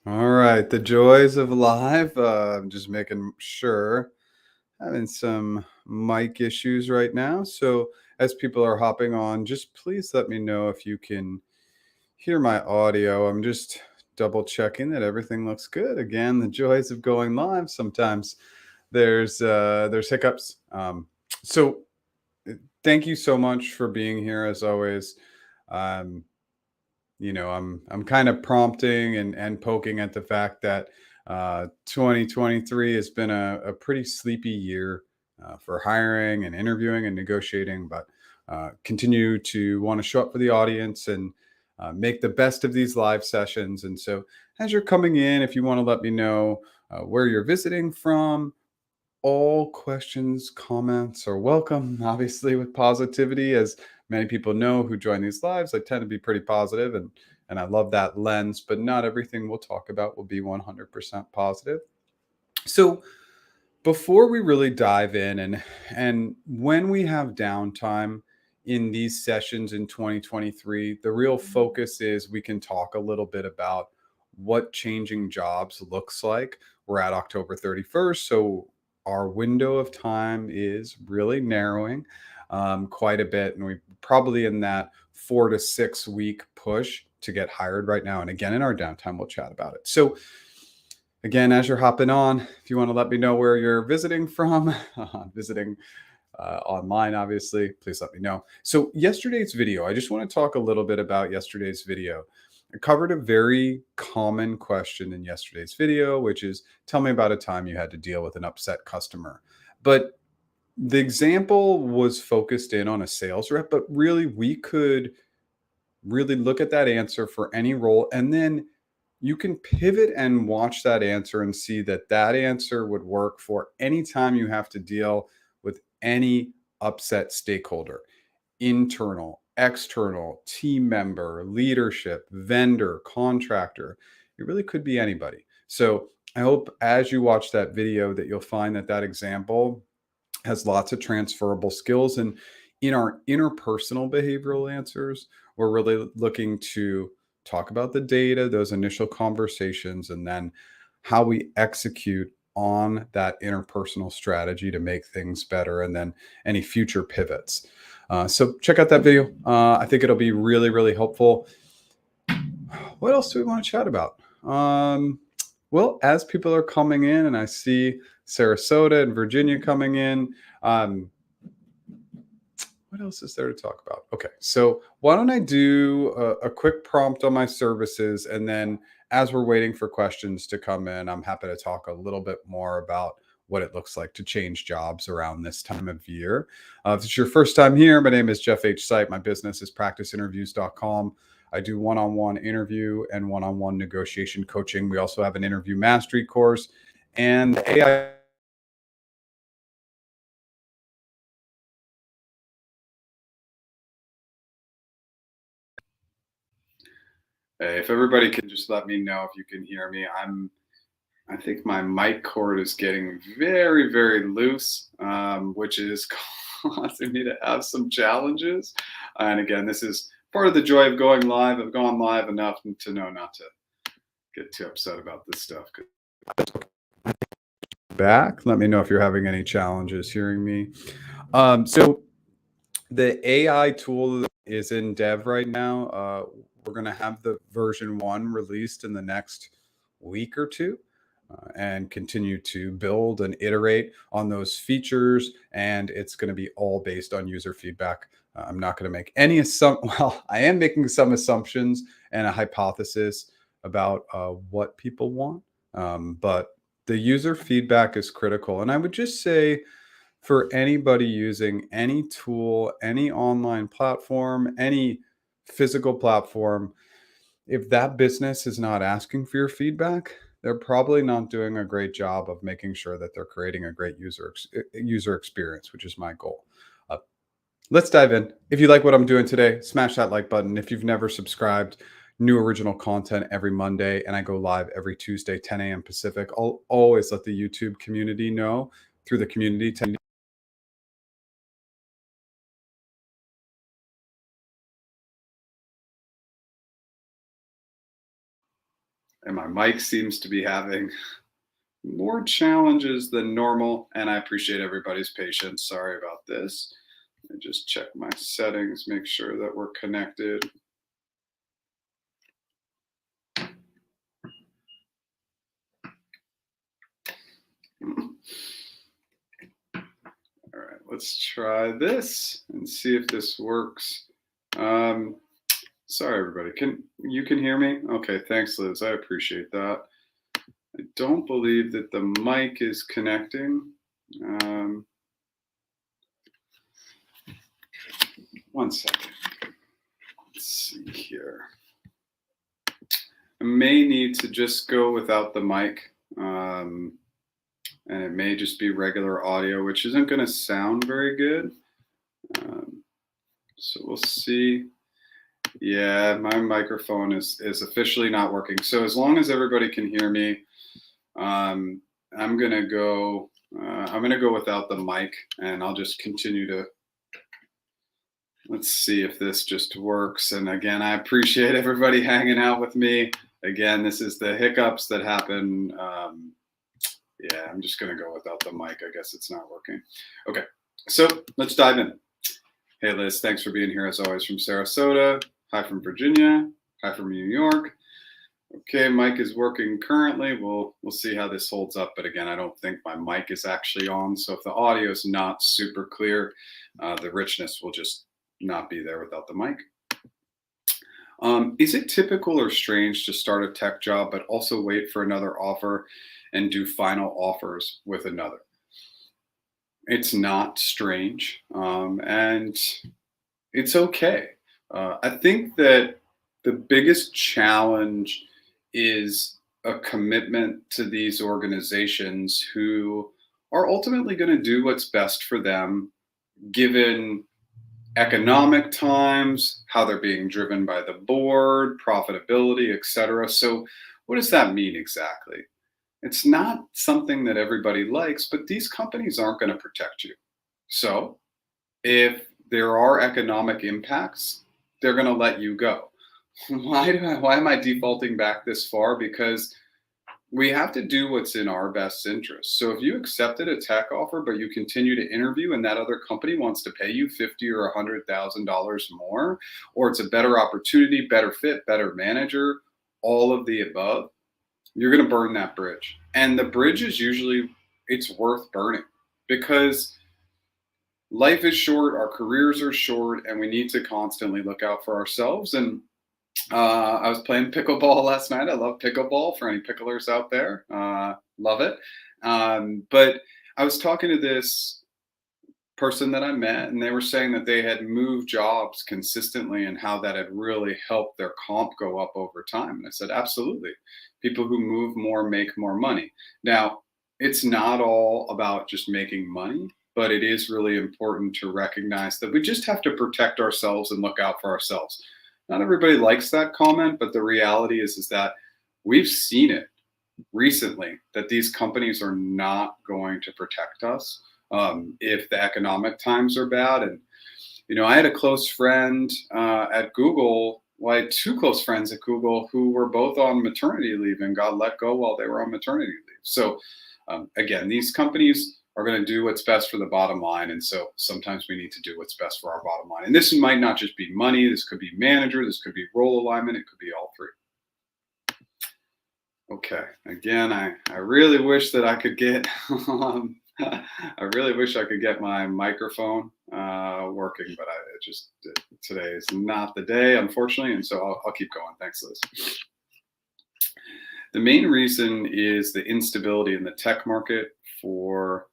All right, the joys of live. I'm just making sure. Having some mic issues right now. So, as people are hopping on, just please let me know if you can hear my audio. I'm just double checking that everything looks good. Again, the joys of going live. Sometimes there's hiccups. So, thank you so much for being here as always. Um, I'm kind of prompting and poking at the fact that 2023 has been a pretty sleepy year for hiring and interviewing and negotiating, but continue to want to show up for the audience and make the best of these live sessions. And so, as you're coming in, if you want to let me know where you're visiting from, all questions, comments are welcome, obviously, with positivity. As many people know who join these lives, I tend to be pretty positive and I love that lens, but not everything we'll talk about will be 100% positive. So before we really dive in and when we have downtime in these sessions in 2023, the real focus is we can talk a little bit about what changing jobs looks like. We're at October 31st, so our window of time is really narrowing quite a bit, and we're probably in that 4 to 6 week push to get hired right now. And again, in our downtime, we'll chat about it. So again, as you're hopping on, if you want to let me know where you're visiting from, visiting online, obviously, please let me know. So, yesterday's video, I just want to talk a little bit about yesterday's video. I covered a very common question in yesterday's video, which is tell me about a time you had to deal with an upset customer. But the example was focused in on a sales rep, but really, we could really look at that answer for any role, and then you can pivot and watch that answer and see that that answer would work for any time you have to deal with any upset stakeholder, internal, external, team member, leadership, vendor, contractor. It really could be anybody. So I hope as you watch that video that you'll find that that example has lots of transferable skills. And in our interpersonal behavioral answers, we're really looking to talk about the data, those initial conversations, and then how we execute on that interpersonal strategy to make things better, and then any future pivots. So check out that video. I think it'll be really, really helpful. What else do we want to chat about? Well, as people are coming in, and I see Sarasota and Virginia coming in, um, what else is there to talk about? Okay, so why don't I do a quick prompt on my services, and then as we're waiting for questions to come in, I'm happy to talk a little bit more about what it looks like to change jobs around this time of year. If it's your first time here, my name is Jeff H. Sipe. My business is practiceinterviews.com. I do one-on-one interview and one-on-one negotiation coaching. We also have an interview mastery course and AI. If everybody can just let me know if you can hear me. I think my mic cord is getting very, very loose, which is causing me to have some challenges. And again, this is part of the joy of going live. I've gone live enough to know not to get too upset about this stuff. Back, let me know if you're having any challenges hearing me. So the AI tool is in dev right now. We're going to have the version 1 released in the next week or two, and continue to build and iterate on those features. And it's going to be all based on user feedback. I'm not going to make any well, I am making some assumptions and a hypothesis about what people want, but the user feedback is critical. And I would just say, for anybody using any tool, any online platform, any physical platform, if that business is not asking for your feedback, they're probably not doing a great job of making sure that they're creating a great user experience, which is my goal. Uh, let's dive in. If you like what I'm doing today, smash that like button. If you've never subscribed, new original content every Monday, and I go live every Tuesday, 10 a.m. Pacific. I'll always let the YouTube community know through the community tab. and my mic seems to be having more challenges than normal, and I appreciate everybody's patience. Sorry about this. I just check my settings, make sure that we're connected. All right, let's try this and see if this works. Sorry, everybody. Can you hear me? Okay, thanks, Liz. I appreciate that. I don't believe that the mic is connecting. One second. Let's see here. I may need to just go without the mic. And it may just be regular audio, which isn't going to sound very good. So we'll see. Yeah, my microphone is officially not working. So as long as everybody can hear me, I'm gonna go without the mic, and I'll just continue to. Let's see if this just works. And again, I appreciate everybody hanging out with me. Again, this is the hiccups that happen. Yeah, I'm just going to go without the mic. I guess it's not working. Okay, so let's dive in. Hey, Liz, thanks for being here as always from Sarasota. Hi from Virginia. Hi from New York. Okay, mic is working currently. We'll see how this holds up. But again, I don't think my mic is actually on. So if the audio is not super clear, the richness will just not be there without the mic. Is it typical or strange to start a tech job, but also wait for another offer and do final offers with another? It's not strange, and it's okay. I think that the biggest challenge is a commitment to these organizations who are ultimately going to do what's best for them, given economic times, how they're being driven by the board, profitability, etc. So what does that mean exactly? It's not something that everybody likes, but these companies aren't going to protect you. So if there are economic impacts, they're going to let you go. Why am I defaulting back this far? Because we have to do what's in our best interest. So if you accepted a tech offer, but you continue to interview and that other company wants to pay you $50,000 or $100,000 more, or it's a better opportunity, better fit, better manager, all of the above, you're going to burn that bridge. And the bridge is usually, it's worth burning, because life is short, our careers are short, and we need to constantly look out for ourselves. And I was playing pickleball last night. I love pickleball, for any picklers out there. Love it. But I was talking to this person that I met, and they were saying that they had moved jobs consistently and how that had really helped their comp go up over time. And I said, absolutely. People who move more make more money. Now, it's not all about just making money, but it is really important to recognize that we just have to protect ourselves and look out for ourselves. Not everybody likes that comment, but the reality is that we've seen it recently, that these companies are not going to protect us if the economic times are bad. And, you know, I had a close friend at Google. Well, I had two close friends at Google who were both on maternity leave and got let go while they were on maternity leave. So again, these companies are going to do what's best for the bottom line. And so sometimes we need to do what's best for our bottom line. And this might not just be money. This could be manager. This could be role alignment. It could be all three. Okay. Again, I really wish that I could get, I really wish I could get my microphone working, but today is not the day, unfortunately. And so I'll keep going. Thanks, Liz. The main reason is the instability in the tech market for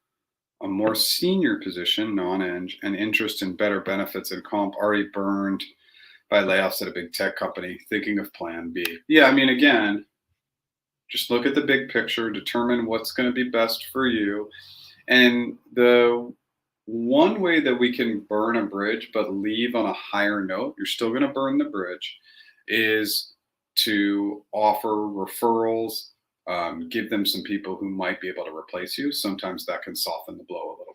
a more senior position, non-eng, and interest in better benefits and comp already burned by layoffs at a big tech company, thinking of plan B. Yeah, I mean, again, just look at the big picture, determine what's going to be best for you. And the one way that we can burn a bridge but leave on a higher note, you're still going to burn the bridge, is to offer referrals, give them some people who might be able to replace you. Sometimes that can soften the blow a little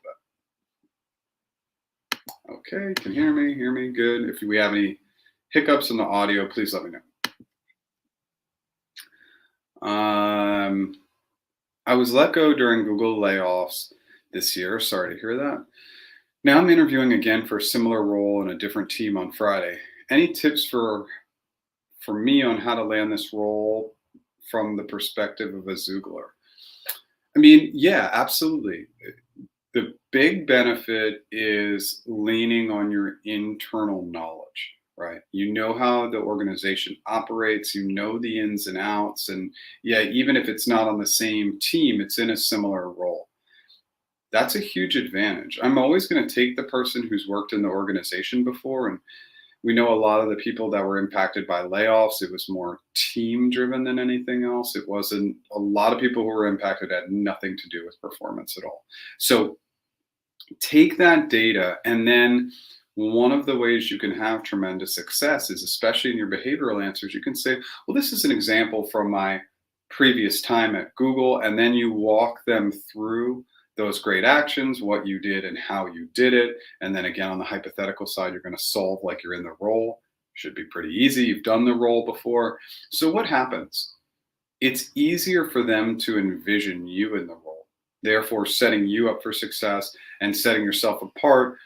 bit. Okay, can hear me, good. If we have any hiccups in the audio, please let me know. Um, I was let go during Google layoffs this year. Sorry to hear that. Now I'm interviewing again for a similar role in a different team on Friday. Any tips for me on how to land this role from the perspective of a Zoogler? I mean, yeah, absolutely. The big benefit is leaning on your internal knowledge, right? You know how the organization operates, you know the ins and outs, and yeah, even if it's not on the same team, it's in a similar role. That's a huge advantage. I'm always going to take the person who's worked in the organization before, and we know a lot of the people that were impacted by layoffs. It was more team driven than anything else. It wasn't a lot of people who were impacted had nothing to do with performance at all. So take that data, and then one of the ways you can have tremendous success is, especially in your behavioral answers, you can say, well, this is an example from my previous time at Google, and then you walk them through those great actions, what you did and how you did it. And then again, on the hypothetical side, you're going to solve like you're in the role. Should be pretty easy. You've done the role before. So what happens? It's easier for them to envision you in the role, therefore setting you up for success and setting yourself apart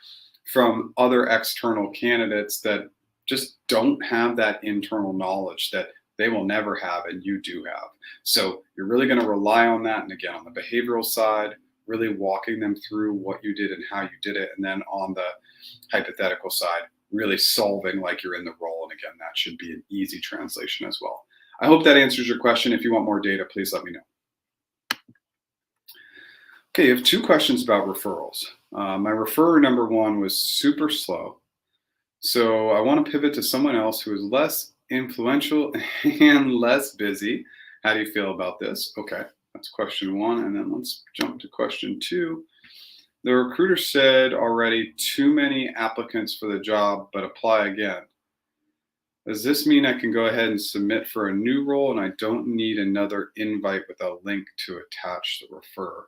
from other external candidates that just don't have that internal knowledge that they will never have and you do have. So you're really going to rely on that. And again, on the behavioral side, really walking them through what you did and how you did it. And then on the hypothetical side, really solving like you're in the role. And again, that should be an easy translation as well. I hope that answers your question. If you want more data, please let me know. Okay, you have two questions about referrals. My referrer number one was super slow. So I want to pivot to someone else who is less influential and less busy. How do you feel about this? Okay, that's question one. And then let's jump to question two. The recruiter said already too many applicants for the job, but apply again. Does this mean I can go ahead and submit for a new role and I don't need another invite with a link to attach the refer?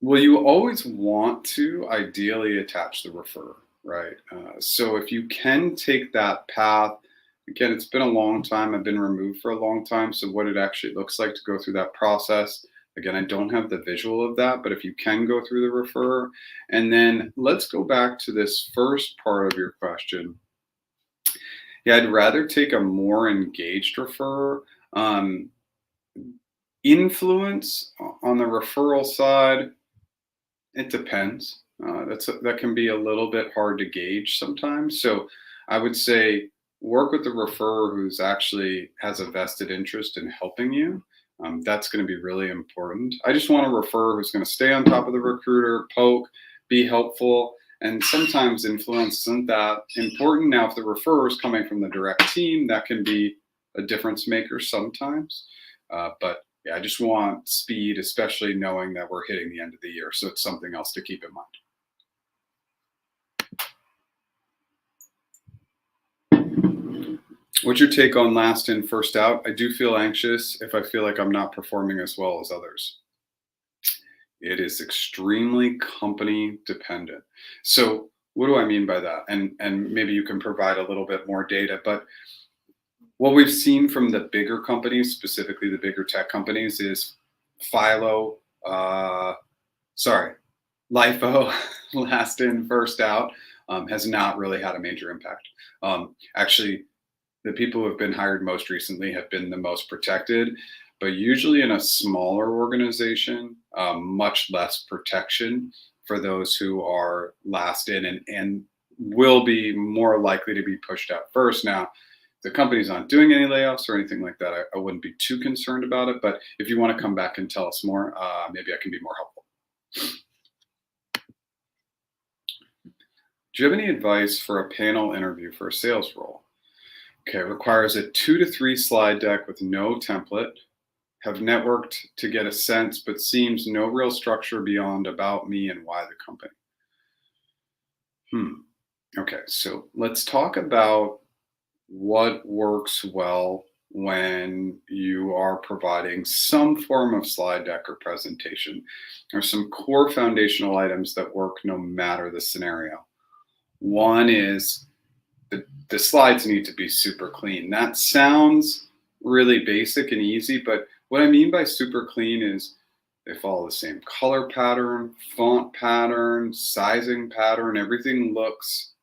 Well, you always want to ideally attach the refer, right? So if you can take that path, again, it's been a long time. I've been removed for a long time. So what it actually looks like to go through that process. Again, I don't have the visual of that, but if you can go through the refer, and then let's go back to this first part of your question. Yeah, I'd rather take a more engaged referrer. Influence on the referral side, it depends. That can be a little bit hard to gauge sometimes. So I would say work with the referrer who's actually has a vested interest in helping you. That's going to be really important. I just want a referrer who's going to stay on top of the recruiter, poke, be helpful. And sometimes influence isn't that important. Now, if the referrer is coming from the direct team, that can be a difference maker sometimes. But yeah, I just want speed, especially knowing that we're hitting the end of the year. So it's something else to keep in mind. What's your take on last in, first out? I do feel anxious if I feel like I'm not performing as well as others. It is extremely company dependent. So what do I mean by that? And maybe you can provide a little bit more data, but what we've seen from the bigger companies, specifically the bigger tech companies, is Philo, LIFO, last in, first out, has not really had a major impact. Actually, the people who have been hired most recently have been the most protected, but usually in a smaller organization, much less protection for those who are last in and will be more likely to be pushed out first. Now, the company's not doing any layoffs or anything like that, I wouldn't be too concerned about it. But if you want to come back and tell us more, maybe I can be more helpful. Do you have any advice for a panel interview for a sales role? Okay, it requires a 2 to 3 slide deck with no template. Have networked to get a sense, but seems no real structure beyond about me and why the company. Okay, so let's talk about what works well when you are providing some form of slide deck or presentation. There are some core foundational items that work no matter the scenario. One is the slides need to be super clean. That sounds really basic and easy, but what I mean by super clean is they follow the same color pattern, font pattern, sizing pattern. Everything looks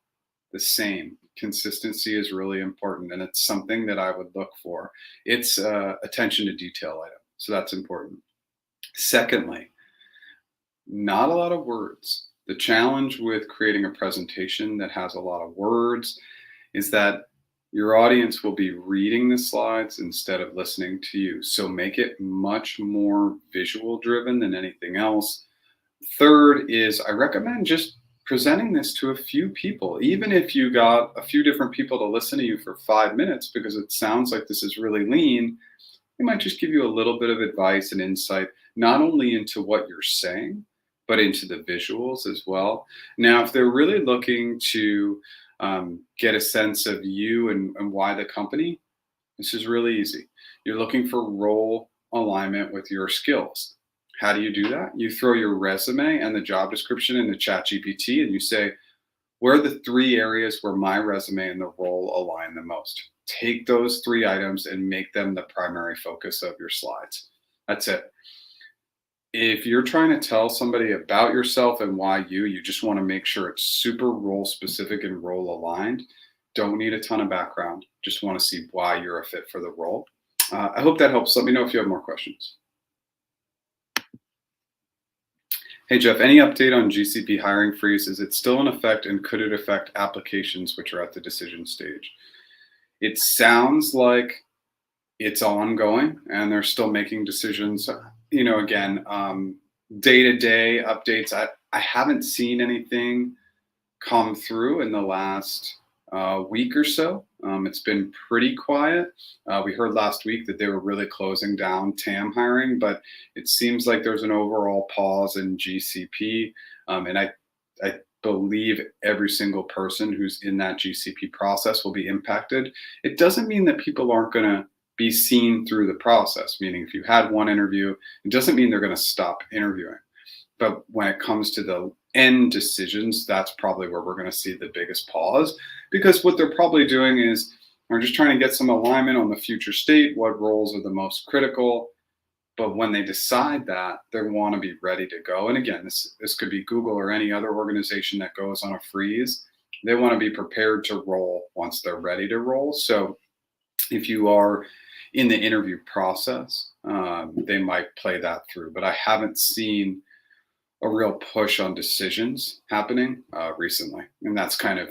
the same. Consistency is really important, and it's something that I would look for. It's attention to detail item, so that's important. Secondly, not a lot of words. The challenge with creating a presentation that has a lot of words is that your audience will be reading the slides instead of listening to you. So make it much more visual driven than anything else. Third is I recommend just presenting this to a few people, even if you got a few different people to listen to you for 5 minutes, because it sounds like this is really lean. It might just give you a little bit of advice and insight, not only into what you're saying, but into the visuals as well. Now, if they're really looking to get a sense of you and why the company, this is really easy. You're looking for role alignment with your skills. How do you do that? You throw your resume and the job description into ChatGPT and you say, where are the 3 areas where my resume and the role align the most? Take those 3 items and make them the primary focus of your slides. That's it. If you're trying to tell somebody about yourself and why you just want to make sure it's super role specific and role aligned, don't need a ton of background. Just want to see why you're a fit for the role. I hope that helps. Let me know if you have more questions. Hey, Jeff, any update on GCP hiring freeze? Is it still in effect and could it affect applications which are at the decision stage? It sounds like it's ongoing and they're still making decisions. Again, day-to-day updates. I haven't seen anything come through in the last week or so. It's been pretty quiet. We heard last week that they were really closing down TAM hiring, but it seems like there's an overall pause in GCP. And I believe every single person who's in that GCP process will be impacted. It doesn't mean that people aren't going to be seen through the process, meaning if you had one interview, it doesn't mean they're going to stop interviewing. But when it comes to the end decisions, that's probably where we're going to see the biggest pause, because what they're probably doing is they're just trying to get some alignment on the future state, what roles are the most critical. But when they decide that, they want to be ready to go. And again, this could be Google or any other organization that goes on a freeze. They want to be prepared to roll once they're ready to roll. So if you are in the interview process, they might play that through. But I haven't seen a real push on decisions happening recently. And that's kind of,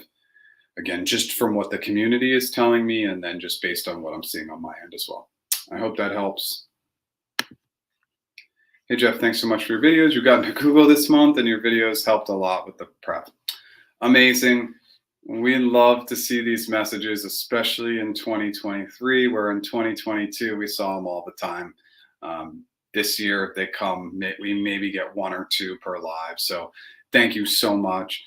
again, just from what the community is telling me and then just based on what I'm seeing on my end as well. I hope that helps. Hey, Jeff, thanks so much for your videos. You got into Google this month and your videos helped a lot with the prep. Amazing. We love to see these messages, especially in 2023, where in 2022, we saw them all the time. This year, if they come, we maybe get 1 or 2 per live. So thank you so much.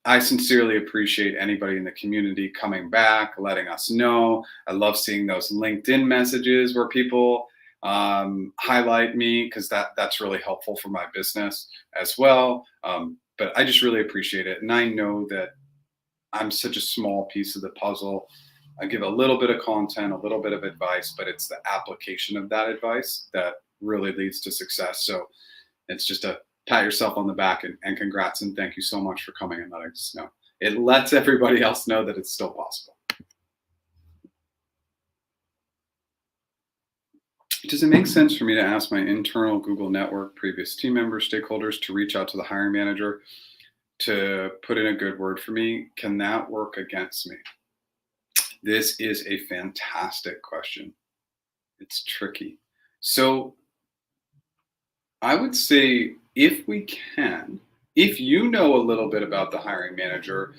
I sincerely appreciate anybody in the community coming back, letting us know. I love seeing those LinkedIn messages where people highlight me, because that's really helpful for my business as well. But I just really appreciate it. And I know that I'm such a small piece of the puzzle. I give a little bit of content, a little bit of advice, but it's the application of that advice that really leads to success. So it's just a pat yourself on the back and congrats. And thank you so much for coming and letting us know. It lets everybody else know that it's still possible. Does it make sense for me to ask my internal Google network, previous team members, stakeholders to reach out to the hiring manager to put in a good word for me? Can that work against me? This is a fantastic question. It's tricky. So I would say if we can, if you know a little bit about the hiring manager,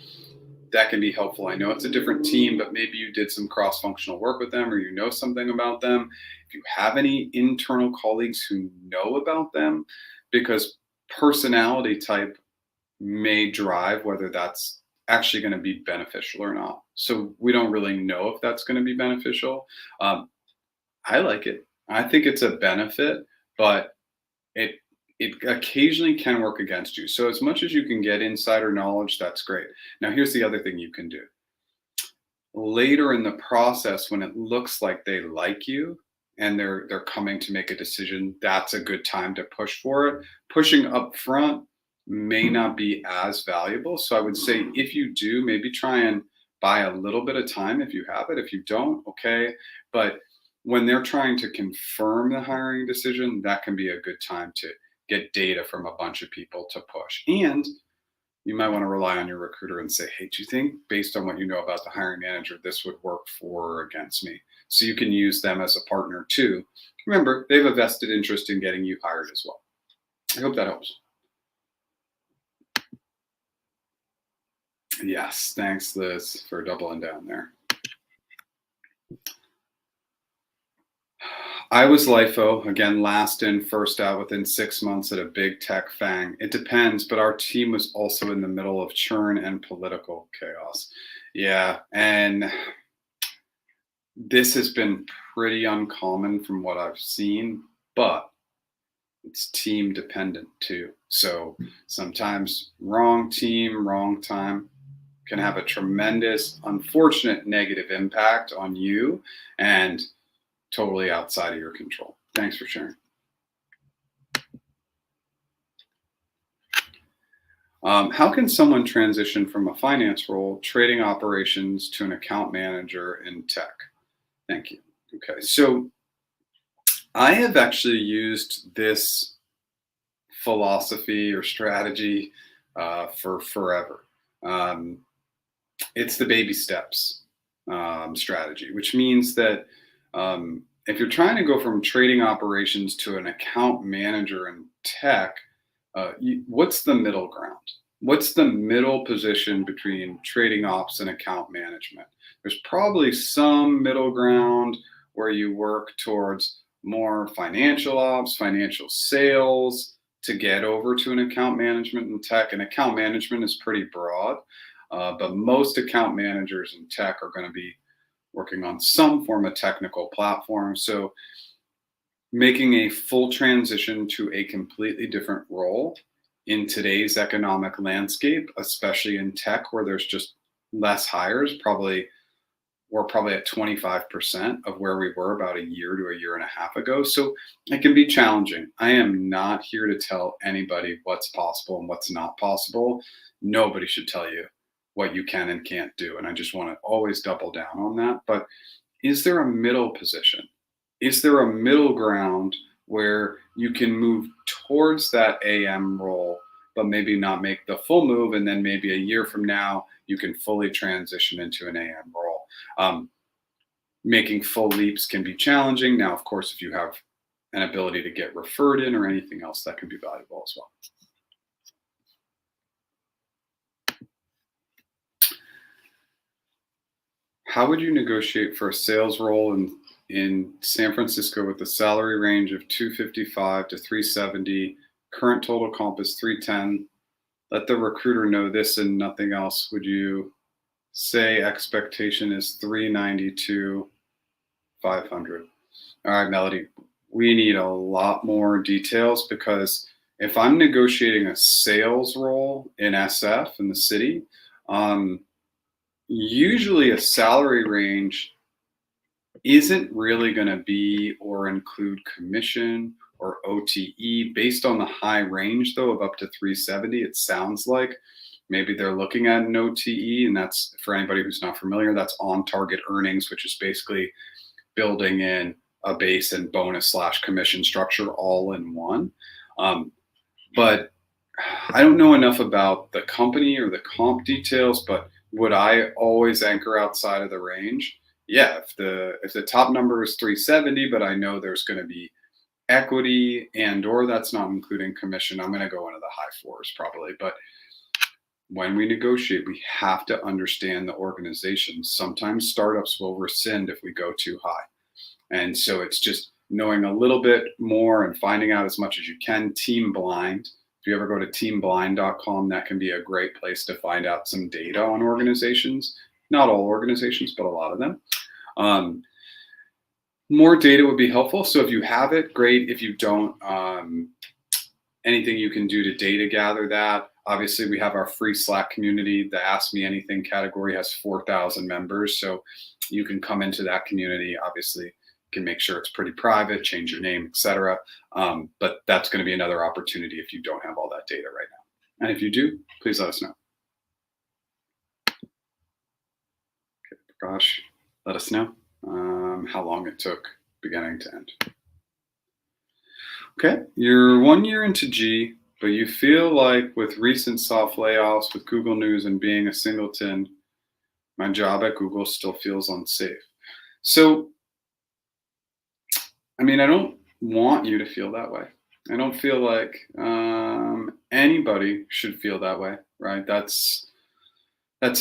that can be helpful. I know it's a different team, but maybe you did some cross-functional work with them or you know something about them. If you have any internal colleagues who know about them, because personality type may drive whether that's actually going to be beneficial or not. So we don't really know if that's going to be beneficial. I like it. I think it's a benefit, but it occasionally can work against you. So as much as you can get insider knowledge, that's great. Now, here's the other thing you can do. Later in the process, when it looks like they like you and they're coming to make a decision, that's a good time to push for it. Pushing up front may not be as valuable. So I would say if you do, maybe try and buy a little bit of time if you have it. If you don't, okay. But when they're trying to confirm the hiring decision, that can be a good time to get data from a bunch of people to push. And you might want to rely on your recruiter and say, hey, do you think based on what you know about the hiring manager, this would work for or against me? So you can use them as a partner too. Remember, they have a vested interest in getting you hired as well. I hope that helps. Yes, thanks, Liz, for doubling down there. I was LIFO, again, last in, first out within 6 months at a big tech fang. It depends, but our team was also in the middle of churn and political chaos. Yeah, and this has been pretty uncommon from what I've seen, but it's team dependent too. So sometimes wrong team, wrong time can have a tremendous, unfortunate negative impact on you and totally outside of your control. Thanks for sharing. How can someone transition from a finance role, trading operations, to an account manager in tech? Thank you. Okay, so I have actually used this philosophy or strategy for forever. It's the baby steps strategy, which means that if you're trying to go from trading operations to an account manager in tech, what's the middle ground? What's the middle position between trading ops and account management? There's probably some middle ground where you work towards more financial ops, financial sales to get over to an account management in tech. And account management is pretty broad, but most account managers in tech are going to be working on some form of technical platform. So making a full transition to a completely different role in today's economic landscape, especially in tech where there's just less hires, we're probably at 25% of where we were about a year to a year and a half ago. So it can be challenging. I am not here to tell anybody what's possible and what's not possible. Nobody should tell you what you can and can't do. And I just want to always double down on that. But is there a middle position? Is there a middle ground where you can move towards that AM role, but maybe not make the full move? And then maybe a year from now, you can fully transition into an AM role. Making full leaps can be challenging. Now, of course, if you have an ability to get referred in or anything else, that can be valuable as well. How would you negotiate for a sales role in San Francisco with a salary range of 255 to 370? Current total comp is 310. Let the recruiter know this and nothing else. Would you say expectation is 392, 500? All right, Melody, we need a lot more details, because if I'm negotiating a sales role in SF in the city, usually a salary range isn't really going to be or include commission or OTE. Based on the high range, though, of up to 370, it sounds like maybe they're looking at an OTE, and that's, for anybody who's not familiar, that's on target earnings, which is basically building in a base and bonus / commission structure all in one. But I don't know enough about the company or the comp details, but would I always anchor outside of the range? Yeah, if the top number is 370, but I know there's going to be equity and or that's not including commission, I'm going to go into the high fours probably. But when we negotiate, we have to understand the organization. Sometimes startups will rescind if we go too high. And so it's just knowing a little bit more and finding out as much as you can. Team Blind. If you ever go to teamblind.com, that can be a great place to find out some data on organizations. Not all organizations, but a lot of them. More data would be helpful. So if you have it, great. If you don't, anything you can do to data gather that. Obviously, we have our free Slack community. The Ask Me Anything category has 4,000 members. So you can come into that community. Obviously, you can make sure it's pretty private, change your name, etc. But that's going to be another opportunity if you don't have all that data right now. And if you do, please let us know. Okay, Prakash, let us know how long it took beginning to end. Okay, you're 1 year into G, but you feel like with recent soft layoffs, with Google News and being a singleton, my job at Google still feels unsafe. So, I mean, I don't want you to feel that way. I don't feel like anybody should feel that way, right? That's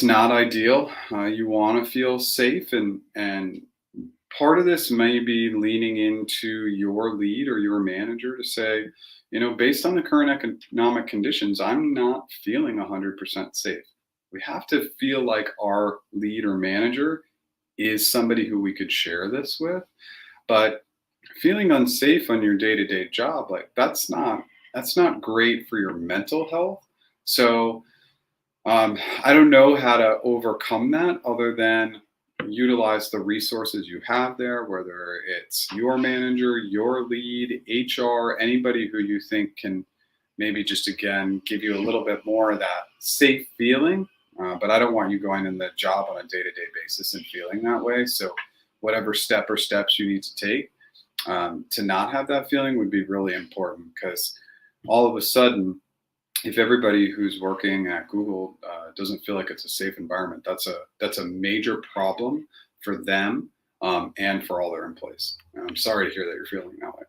not ideal. You want to feel safe, and part of this may be leaning into your lead or your manager to say, based on the current economic conditions, I'm not feeling 100% safe. We have to feel like our lead or manager is somebody who we could share this with. But feeling unsafe on your day-to-day job, like that's not great for your mental health. So I don't know how to overcome that other than utilize the resources you have there, whether it's your manager, your lead, HR, anybody who you think can maybe just, again, give you a little bit more of that safe feeling. But I don't want you going in the job on a day-to-day basis and feeling that way. So whatever step or steps you need to take to not have that feeling would be really important, because all of a sudden, if everybody who's working at Google doesn't feel like it's a safe environment, that's a major problem for them and for all their employees. I'm sorry to hear that you're feeling that way.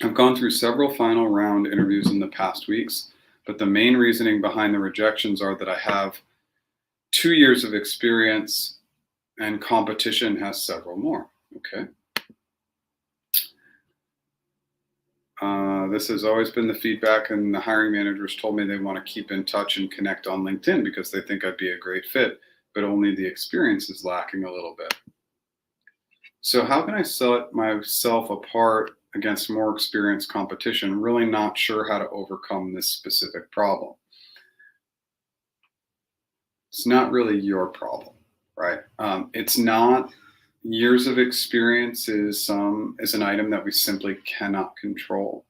I've gone through several final round interviews in the past weeks, but the main reasoning behind the rejections are that I have 2 years of experience and competition has several more. Okay. This has always been the feedback, and the hiring managers told me they want to keep in touch and connect on LinkedIn because they think I'd be a great fit, but only the experience is lacking a little bit. So how can I set myself apart against more experienced competition? Really not sure how to overcome this specific problem. It's not really your problem, right? It's not. Years of experience is an item that we simply cannot control.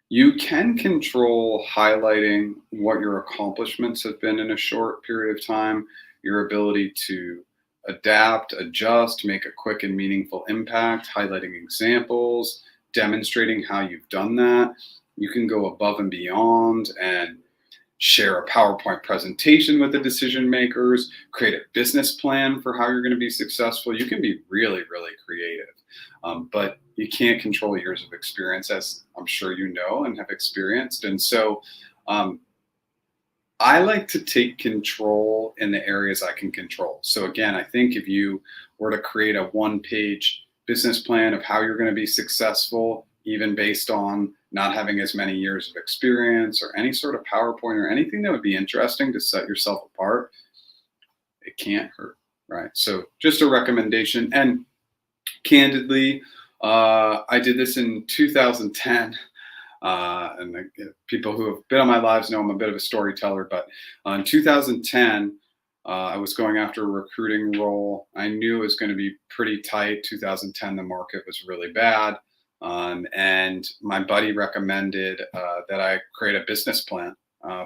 You can control highlighting what your accomplishments have been in a short period of time, your ability to adapt, adjust, make a quick and meaningful impact, highlighting examples, demonstrating how you've done that. You can go above and beyond and share a PowerPoint presentation with the decision makers, create a business plan for how you're going to be successful. You can be really, really creative, but you can't control years of experience, as I'm sure you know and have experienced. And so I like to take control in the areas I can control. So again, I think if you were to create a one-page business plan of how you're going to be successful, even based on not having as many years of experience or any sort of PowerPoint or anything that would be interesting to set yourself apart, it can't hurt, right? So just a recommendation. And candidly, I did this in 2010. And people who have been on my lives know I'm a bit of a storyteller, but in 2010, I was going after a recruiting role. I knew it was going to be pretty tight. 2010, the market was really bad. And my buddy recommended that I create a business plan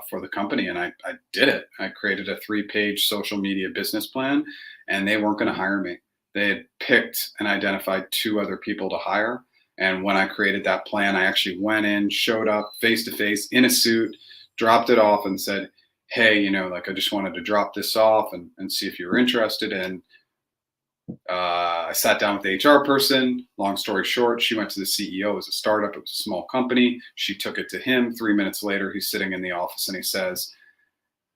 for the company. And I did it. I created a 3-page social media business plan, and they weren't going to hire me. They had picked and identified 2 other people to hire. And when I created that plan, I actually went in, showed up face to face in a suit, dropped it off and said, hey, I just wanted to drop this off and see if you were interested. And I sat down with the HR person. Long story short, she went to the CEO. It was a startup. It was a small company. She took it to him. 3 minutes later, he's sitting in the office and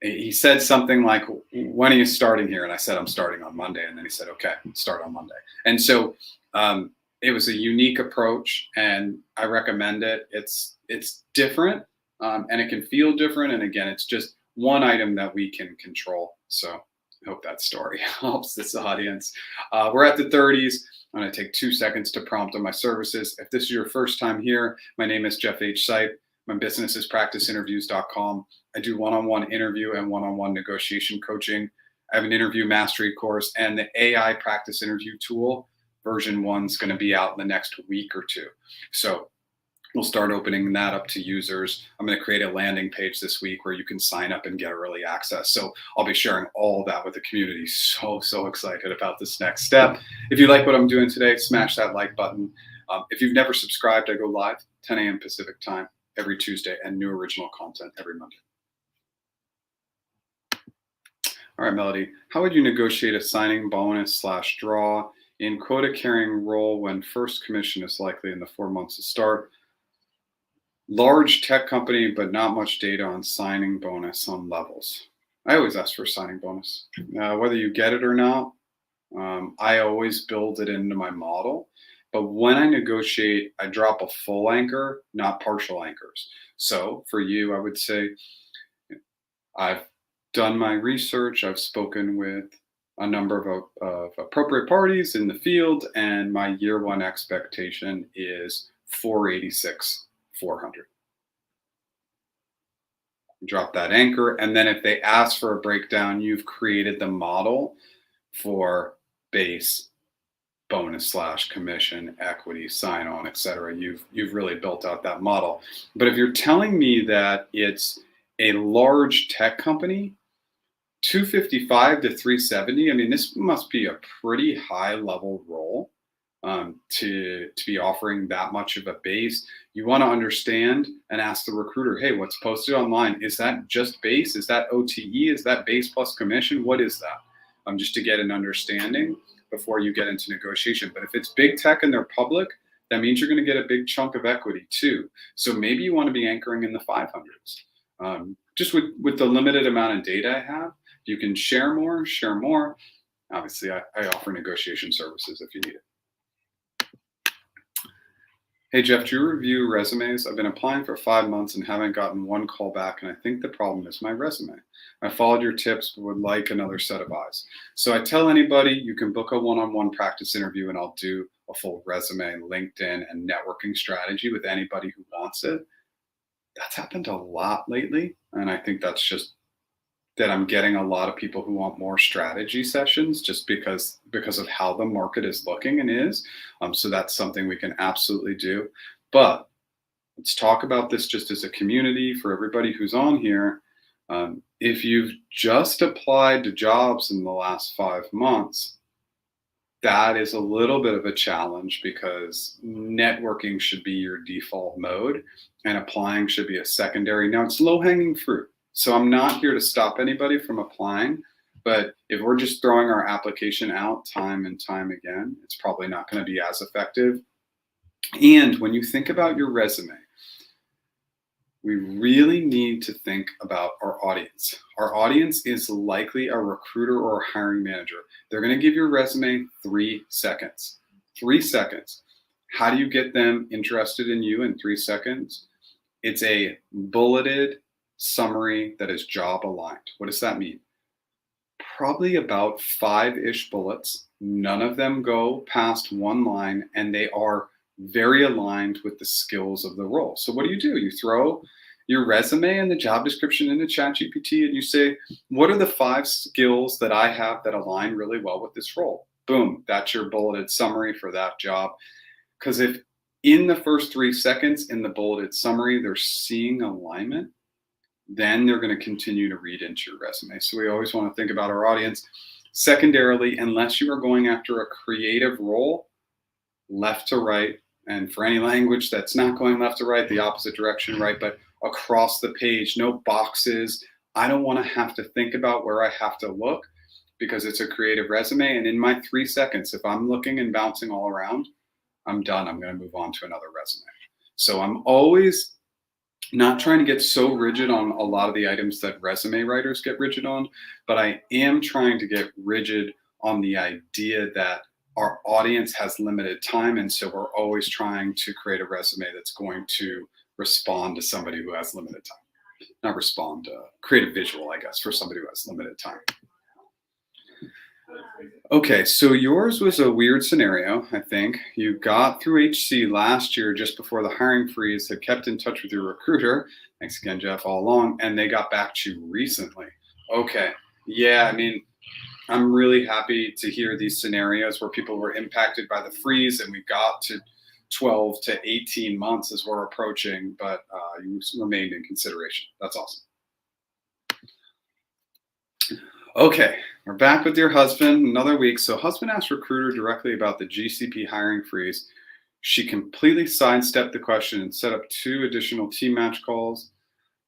he said something like, when are you starting here? And I said, I'm starting on Monday. And then he said, okay, start on Monday. And so it was a unique approach, and I recommend it. It's different, and it can feel different. And again, it's just one item that we can control. So I hope that story helps this audience. We're at the 30s. I'm going to take 2 seconds to prompt on my services. If this is your first time here, my name is Jeff H. Sipe. My business is practiceinterviews.com. I do one-on-one interview and one-on-one negotiation coaching. I have an interview mastery course, and the AI practice interview tool version 1 is going to be out in the next week or two. So we'll start opening that up to users. I'm going to create a landing page this week where you can sign up and get early access. So I'll be sharing all of that with the community. So excited about this next step. If you like what I'm doing today, smash that like button. If you've never subscribed, I go live 10 a.m. Pacific time every Tuesday and new original content every Monday. All right, Melody, how would you negotiate a signing bonus / draw in quota carrying role when first commission is likely in the 4 months to start? Large tech company, but not much data on signing bonus on levels. I always ask for a signing bonus. Whether you get it or not, I always build it into my model. But when I negotiate, I drop a full anchor, not partial anchors. So for you, I would say, I've done my research. I've spoken with a number of appropriate parties in the field, and my year 1 expectation is 486, 400. Drop that anchor, and then if they ask for a breakdown, you've created the model for base, bonus / commission, equity, sign on, etc. You've really built out that model. But if you're telling me that it's a large tech company, 255 to 370, I mean, this must be a pretty high level role to be offering that much of a base. You want to understand and ask the recruiter, hey, what's posted online? Is that just base? Is that OTE? Is that base plus commission? What is that? Just to get an understanding before you get into negotiation. But if it's big tech and they're public, that means you're going to get a big chunk of equity too. So maybe you want to be anchoring in the 500s. Just with the limited amount of data I have, you can share more. Obviously, I offer negotiation services if you need it. Hey, Jeff, do you review resumes? I've been applying for 5 months and haven't gotten one call back, and I think the problem is my resume. I followed your tips, but would like another set of eyes. So I tell anybody you can book a one-on-one practice interview, and I'll do a full resume, LinkedIn, and networking strategy with anybody who wants it. That's happened a lot lately, and I think that's just that I'm getting a lot of people who want more strategy sessions just because of how the market is looking and is. So that's something we can absolutely do. But let's talk about this just as a community for everybody who's on here. If you've just applied to jobs in the last 5 months, that is a little bit of a challenge because networking should be your default mode and applying should be a secondary. Now it's low-hanging fruit. So I'm not here to stop anybody from applying, but if we're just throwing our application out time and time again, it's probably not going to be as effective. And when you think about your resume, we really need to think about our audience. Our audience is likely a recruiter or a hiring manager. They're going to give your resume 3 seconds. 3 seconds. How do you get them interested in you in 3 seconds? It's a bulleted summary that is job aligned. What does that mean? Probably about 5-ish bullets. None of them go past 1 line, and they are very aligned with the skills of the role. So what do? You throw your resume and the job description into ChatGPT and you say, what are the 5 skills that I have that align really well with this role? Boom, that's your bulleted summary for that job. Because if in the first 3 seconds in the bulleted summary, they're seeing alignment, then they're going to continue to read into your resume. So we always want to think about our audience. Secondarily, unless you are going after a creative role, left to right, and for any language that's not going left to right, the opposite direction, right, but across the page, no boxes. I don't want to have to think about where I have to look because it's a creative resume. And in my 3 seconds, if I'm looking and bouncing all around, I'm done. I'm going to move on to another resume. So I'm always not trying to get so rigid on a lot of the items that resume writers get rigid on, but I am trying to get rigid on the idea that our audience has limited time. And so we're always trying to create a resume that's going to respond to somebody who has limited time. Not respond, create a visual, I guess, for somebody who has limited time. Okay, so yours was a weird scenario, I think. You got through HC last year just before the hiring freeze, had kept in touch with your recruiter. Thanks again, Jeff, all along, and they got back to you recently. Okay. Yeah, I mean, I'm really happy to hear these scenarios where people were impacted by the freeze and we got to 12 to 18 months as we're approaching, but you remained in consideration. That's awesome. Okay, we're back with your husband another week. So, husband asked recruiter directly about the GCP hiring freeze. She completely sidestepped the question and set up two additional team match calls.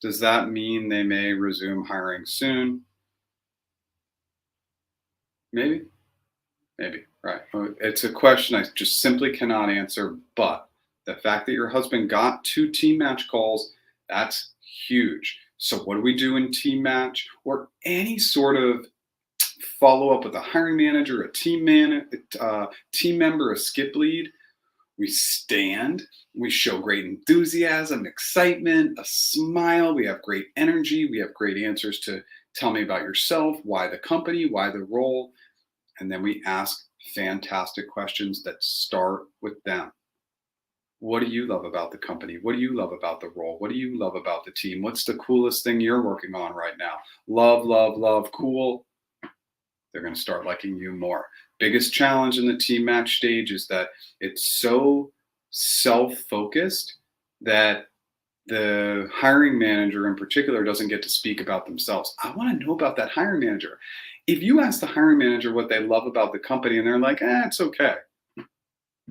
Does that mean they may resume hiring soon? Maybe. Maybe, right. It's a question I just simply cannot answer. But the fact that your husband got two team match calls, that's huge. So, what do we do in team match or any sort of follow up with a hiring manager, team member, a skip lead? We stand, we show great enthusiasm, excitement, a smile. We have great energy. We have great answers to tell me about yourself, why the company, why the role. And then we ask fantastic questions that start with them. What do you love about the company? What do you love about the role? What do you love about the team? What's the coolest thing you're working on right now? Love, love, love, cool. They're going to start liking you more. Biggest challenge in the team match stage is that it's so self-focused that the hiring manager in particular doesn't get to speak about themselves. I want to know about that hiring manager. If you ask the hiring manager what they love about the company and they're like, it's okay,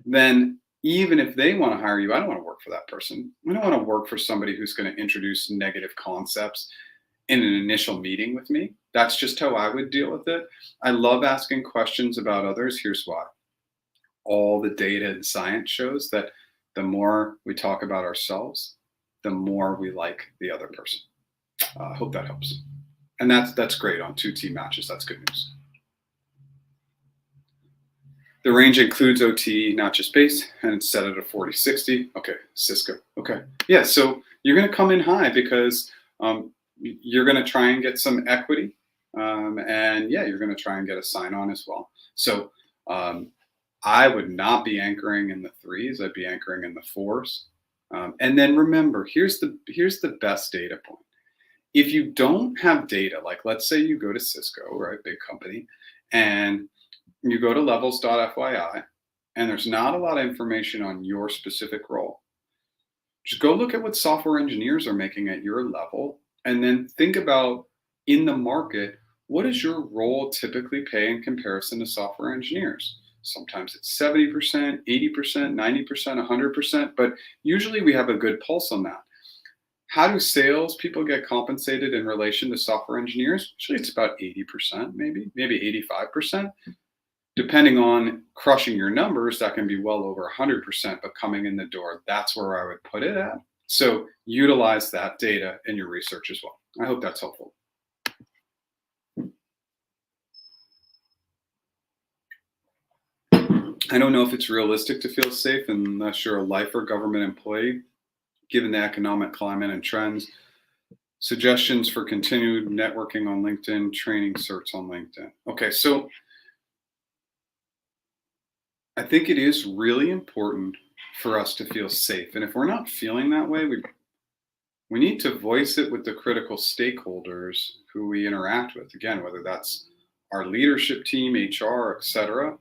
then even if they want to hire you, I don't want to work for that person. I don't want to work for somebody who's going to introduce negative concepts in an initial meeting with me. That's just how I would deal with it. I love asking questions about others. Here's why. All the data and science shows that the more we talk about ourselves, the more we like the other person. I hope that helps. And that's great on two team matches. That's good news. The range includes OT, not just base, and it's set at a 40-60. Okay, Cisco. Okay. Yeah, so you're going to come in high because you're going to try and get some equity. And yeah, you're going to try and get a sign on as well. So I would not be anchoring in the threes. I'd be anchoring in the fours. And then remember, here's the best data point. If you don't have data, like let's say you go to Cisco, right, big company, and you go to levels.fyi, and there's not a lot of information on your specific role. Just go look at what software engineers are making at your level, and then think about in the market, what does your role typically pay in comparison to software engineers? Sometimes it's 70%, 80%, 90%, 100%, but usually we have a good pulse on that. How do sales people get compensated in relation to software engineers? Usually it's about 80%, maybe 85%. Depending on crushing your numbers, that can be well over 100%, but coming in the door, that's where I would put it at. So utilize that data in your research as well. I hope that's helpful. I don't know if it's realistic to feel safe unless you're a life or government employee, given the economic climate and trends. Suggestions for continued networking on LinkedIn, training certs on LinkedIn. Okay, so I think it is really important for us to feel safe. And if we're not feeling that way, we need to voice it with the critical stakeholders who we interact with. Again, whether that's our leadership team, HR, etc.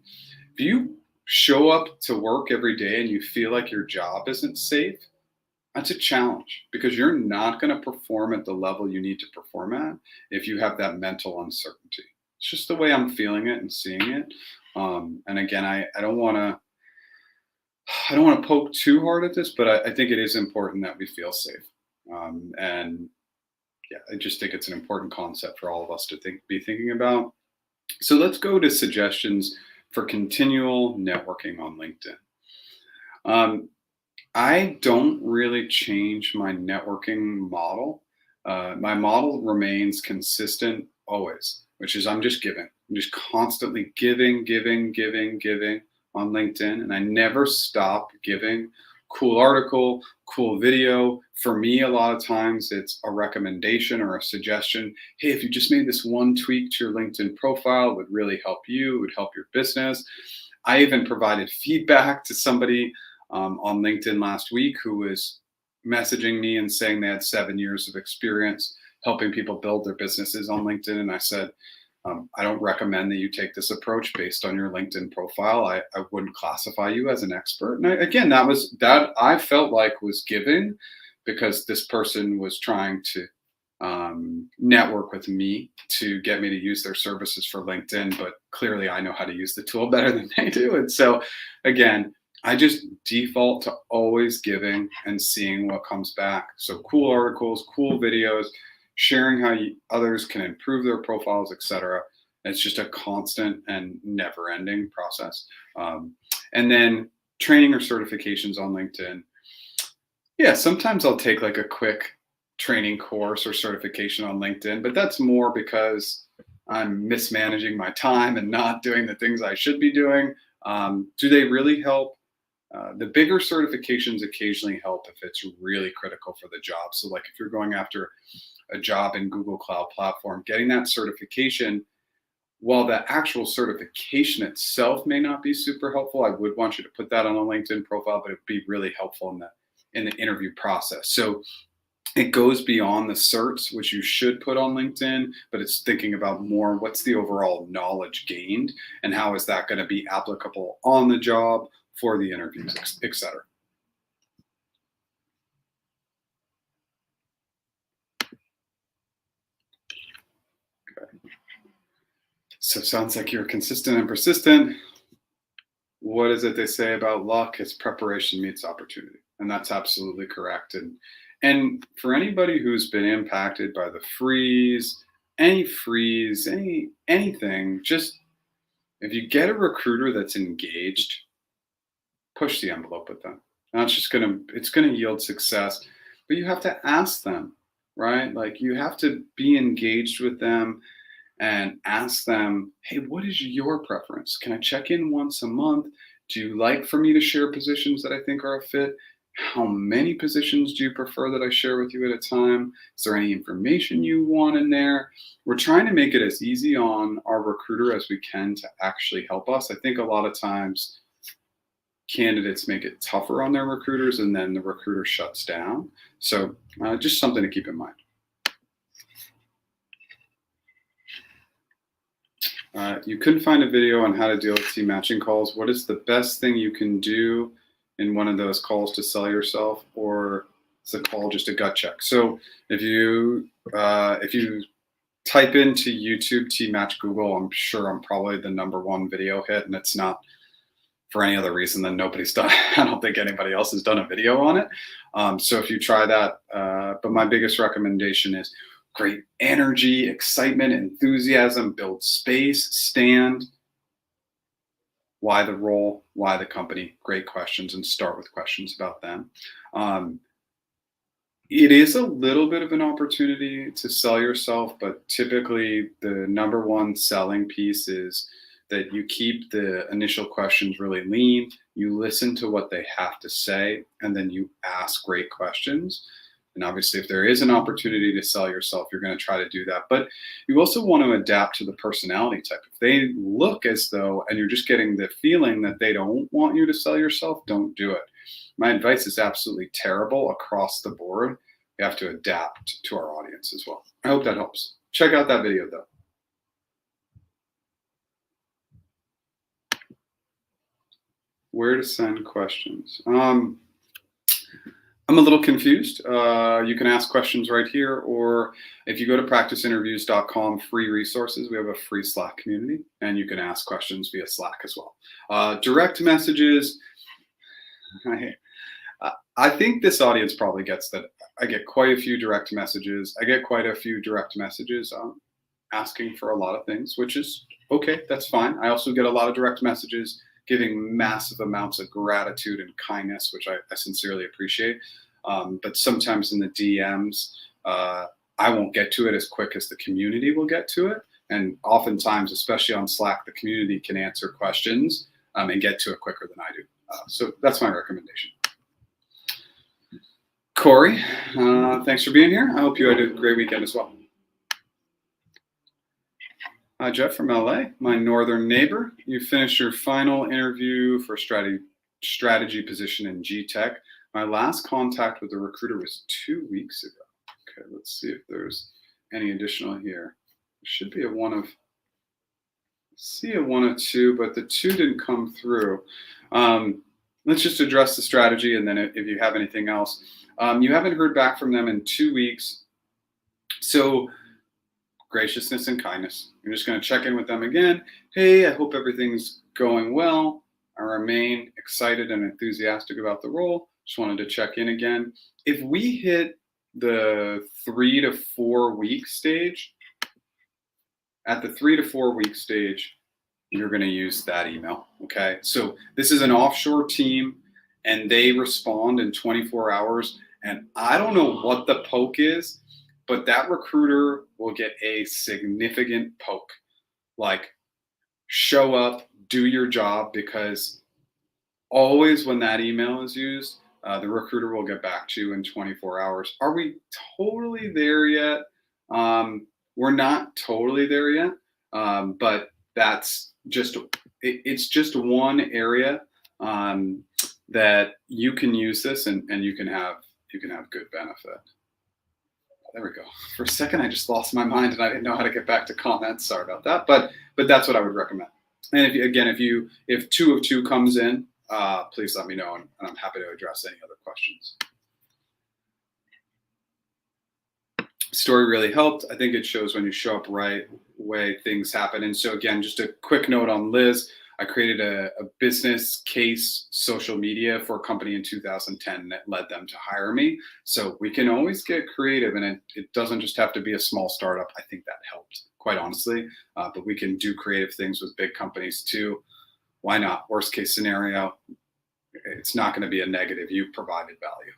If you show up to work every day and you feel like your job isn't safe, that's a challenge because you're not going to perform at the level you need to perform at if you have that mental uncertainty. It's just the way I'm feeling it and seeing it. And again, I don't want to poke too hard at this, but I think it is important that we feel safe. And yeah, I just think it's an important concept for all of us to be thinking about. So let's go to suggestions for continual networking on LinkedIn. I don't really change my networking model. My model remains consistent always, which is I'm just giving. I'm just constantly giving on LinkedIn, and I never stop giving cool article, cool video. For me, a lot of times it's a recommendation or a suggestion. Hey, if you just made this one tweak to your LinkedIn profile, it would really help you, it would help your business. I even provided feedback to somebody on LinkedIn last week who was messaging me and saying they had 7 years of experience helping people build their businesses on LinkedIn. And I said, I don't recommend that you take this approach based on your LinkedIn profile. I wouldn't classify you as an expert. And again, that I felt like was giving because this person was trying to network with me to get me to use their services for LinkedIn, but clearly I know how to use the tool better than they do. And so again, I just default to always giving and seeing what comes back. So cool articles, cool videos, sharing how others can improve their profiles, etc. It's just a constant and never-ending process. And then training or certifications on LinkedIn. Yeah, sometimes I'll take like a quick training course or certification on LinkedIn, but that's more because I'm mismanaging my time and not doing the things I should be doing. Do they really help? The bigger certifications occasionally help if it's really critical for the job. So like if you're going after a job in Google Cloud Platform, getting that certification, while the actual certification itself may not be super helpful, I would want you to put that on a LinkedIn profile, but it'd be really helpful in the interview process. So it goes beyond the certs, which you should put on LinkedIn, but it's thinking about more what's the overall knowledge gained and how is that going to be applicable on the job for the interviews, et cetera. Okay. So it sounds like you're consistent and persistent. What is it they say about luck? It's preparation meets opportunity. And that's absolutely correct. And for anybody who's been impacted by the freeze, anything, just if you get a recruiter that's engaged, push the envelope with them. Now it's gonna yield success, but you have to ask them, right? Like you have to be engaged with them and ask them, hey, what is your preference? Can I check in once a month? Do you like for me to share positions that I think are a fit? How many positions do you prefer that I share with you at a time? Is there any information you want in there? We're trying to make it as easy on our recruiter as we can to actually help us. I think a lot of times candidates make it tougher on their recruiters and then the recruiter shuts down. So just something to keep in mind. You couldn't find a video on how to deal with team matching calls. What is the best thing you can do in one of those calls to sell yourself, or is the call just a gut check? So if you type into YouTube team match Google, I'm sure I'm probably the #1 video hit, and it's not for any other reason than nobody's done. I don't think anybody else has done a video on it. So if you try that, but my biggest recommendation is great energy, excitement, enthusiasm, build space, stand. Why the role? Why the company? Great questions, and start with questions about them. It is a little bit of an opportunity to sell yourself, but typically the #1 selling piece is that you keep the initial questions really lean, you listen to what they have to say, and then you ask great questions. And obviously, if there is an opportunity to sell yourself, you're going to try to do that. But you also want to adapt to the personality type. If they look as though, and you're just getting the feeling that they don't want you to sell yourself, don't do it. My advice is absolutely terrible across the board. You have to adapt to our audience as well. I hope that helps. Check out that video, though. Where to send questions? I'm a little confused. You can ask questions right here, or if you go to practiceinterviews.com, free resources, we have a free Slack community, and you can ask questions via Slack as well. Direct messages, I think this audience probably gets that. I get quite a few direct messages. Asking for a lot of things, which is okay, that's fine. I also get a lot of direct messages giving massive amounts of gratitude and kindness, which I sincerely appreciate. But sometimes in the DMs, I won't get to it as quick as the community will get to it. And oftentimes, especially on Slack, the community can answer questions and get to it quicker than I do. So that's my recommendation. Corey, thanks for being here. I hope you had a great weekend as well. Jeff from LA, my northern neighbor. You finished your final interview for strategy position in G Tech. My last contact with the recruiter was 2 weeks ago. Okay, let's see if there's any additional here. There should be a one of two, but the two didn't come through. Let's just address the strategy, and then if you have anything else. You haven't heard back from them in 2 weeks. So graciousness and kindness. You're just going to check in with them again. Hey, I hope everything's going well. I remain excited and enthusiastic about the role. Just wanted to check in again. If we hit the 3 to 4 week stage, at the 3 to 4 week stage, you're going to use that email. Okay. So this is an offshore team and they respond in 24 hours. And I don't know what the poke is, but that recruiter will get a significant poke. Like, show up, do your job, because always when that email is used, the recruiter will get back to you in 24 hours. Are we totally there yet? We're not totally there yet, but that's just, it's just one area that you can use this and you can have good benefit. There we go. For a second, I just lost my mind and I didn't know how to get back to comments. Sorry about that. But that's what I would recommend. And if 2 of 2 comes in, please let me know, and I'm happy to address any other questions. Story really helped. I think it shows when you show up right way, things happen. And so again, just a quick note on Liz. I created a business case social media for a company in 2010 that led them to hire me. So we can always get creative, and it doesn't just have to be a small startup. I think that helped, quite honestly. But we can do creative things with big companies too. Why not? Worst case scenario, it's not going to be a negative. You provided value.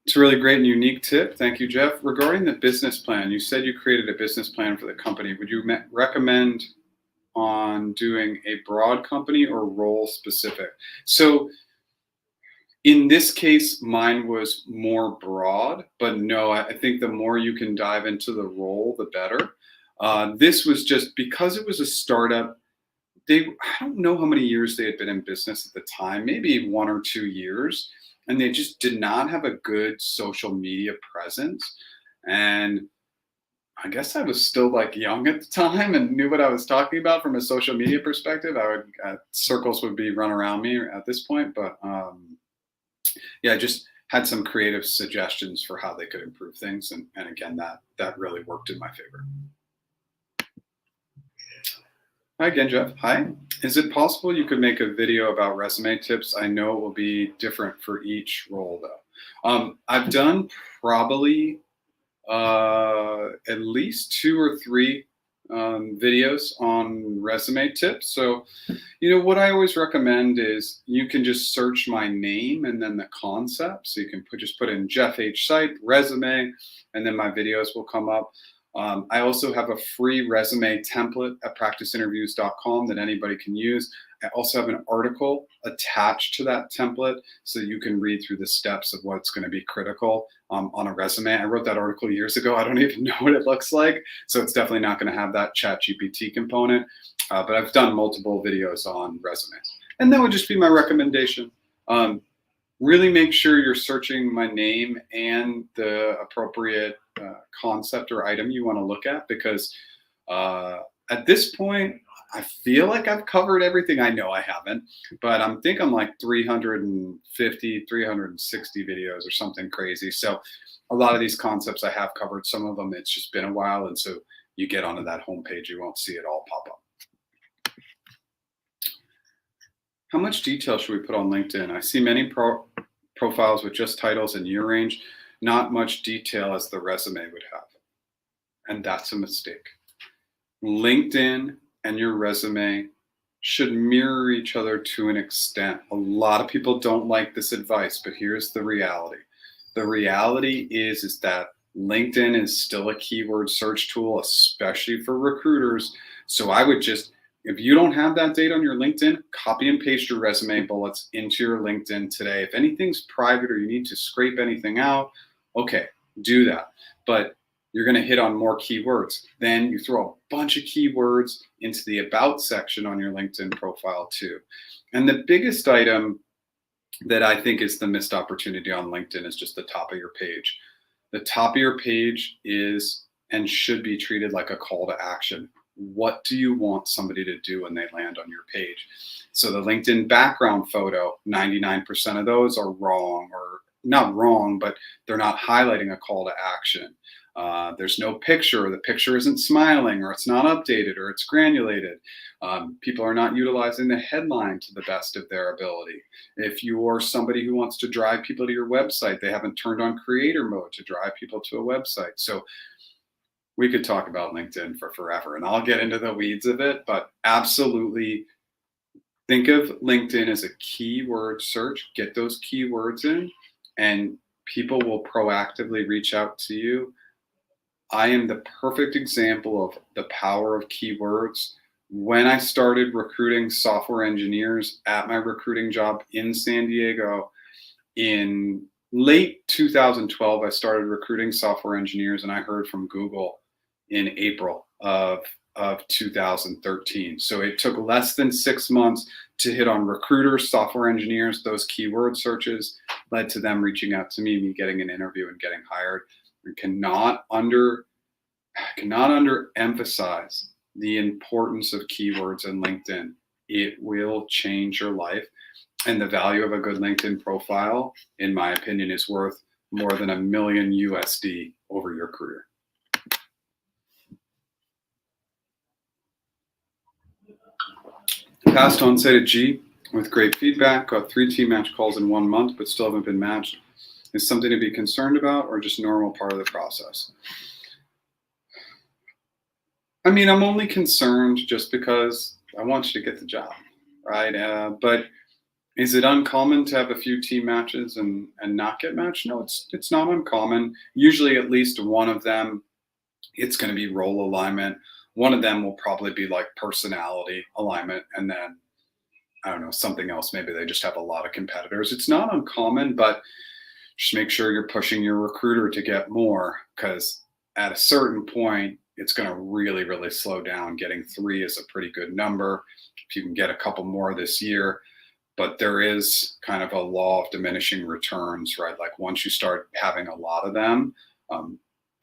It's a really great and unique tip. Thank you, Jeff. Regarding the business plan, you said you created a business plan for the company. Would you recommend on doing a broad company or role specific? So in this case, mine was more broad, but no, I think the more you can dive into the role, the better. This was just because it was a startup. I don't know how many years they had been in business at the time, maybe 1 or 2 years. And they just did not have a good social media presence. And I guess I was still like young at the time and knew what I was talking about from a social media perspective. Circles would be run around me at this point, but yeah, I just had some creative suggestions for how they could improve things. And again, that really worked in my favor. Hi again, Jeff. Hi. Is it possible you could make a video about resume tips? I know it will be different for each role though. I've done probably at least 2 or 3 videos on resume tips. So, what I always recommend is you can just search my name and then the concept. So you can just put in Jeff H. Sipe, resume, and then my videos will come up. I also have a free resume template at practiceinterviews.com that anybody can use. I also have an article attached to that template so you can read through the steps of what's going to be critical on a resume. I wrote that article years ago. I don't even know what it looks like. So it's definitely not going to have that ChatGPT component. But I've done multiple videos on resumes. And that would just be my recommendation. Really make sure you're searching my name and the appropriate concept or item you want to look at, because at this point, I feel like I've covered everything. I know I haven't, but I'm like 350, 360 videos or something crazy. So a lot of these concepts I have covered. Some of them, it's just been a while. And so you get onto that homepage, you won't see it all pop up. How much detail should we put on LinkedIn? I see many profiles with just titles and year range, not much detail as the resume would have. And that's a mistake. LinkedIn and your resume should mirror each other to an extent. A lot of people don't like this advice, but here's the reality. The reality is that LinkedIn is still a keyword search tool, especially for recruiters. So I would just, If you don't have that data on your LinkedIn, copy and paste your resume bullets into your LinkedIn today. If anything's private or you need to scrape anything out, okay, do that. But you're going to hit on more keywords. Then you throw a bunch of keywords into the about section on your LinkedIn profile too. And the biggest item that I think is the missed opportunity on LinkedIn is just the top of your page. The top of your page is and should be treated like a call to action. What do you want somebody to do when they land on your page? So the LinkedIn background photo, 99% of those are wrong, or not wrong, but they're not highlighting a call to action. There's no picture, or the picture isn't smiling, or it's not updated, or it's granulated. People are not utilizing the headline to the best of their ability. If you're somebody who wants to drive people to your website, they haven't turned on creator mode to drive people to a website. So we could talk about LinkedIn for forever, and I'll get into the weeds of it, but absolutely think of LinkedIn as a keyword search. Get those keywords in, and people will proactively reach out to you. I am the perfect example of the power of keywords. When I started recruiting software engineers at my recruiting job in San Diego in late 2012, I started recruiting software engineers, and I heard from Google in April of 2013. So it took less than 6 months to hit on recruiters, software engineers. Those keyword searches led to them reaching out to me getting an interview and getting hired. We cannot underemphasize the importance of keywords in LinkedIn. It will change your life. And the value of a good LinkedIn profile, in my opinion, is worth more than $1 million USD over your career. Passed on site at G with great feedback, got 3 team match calls in 1 month, but still haven't been matched. Is something to be concerned about, or just normal part of the process? I mean, I'm only concerned just because I want you to get the job, right? But is it uncommon to have a few team matches and not get matched? No, it's not uncommon. Usually at least one of them, it's going to be role alignment. One of them will probably be like personality alignment. And then, I don't know, something else. Maybe they just have a lot of competitors. It's not uncommon, but just make sure you're pushing your recruiter to get more, because at a certain point, it's going to really, really slow down. Getting 3 is a pretty good number. If you can get a couple more this year, but there is kind of a law of diminishing returns, right? Like once you start having a lot of them,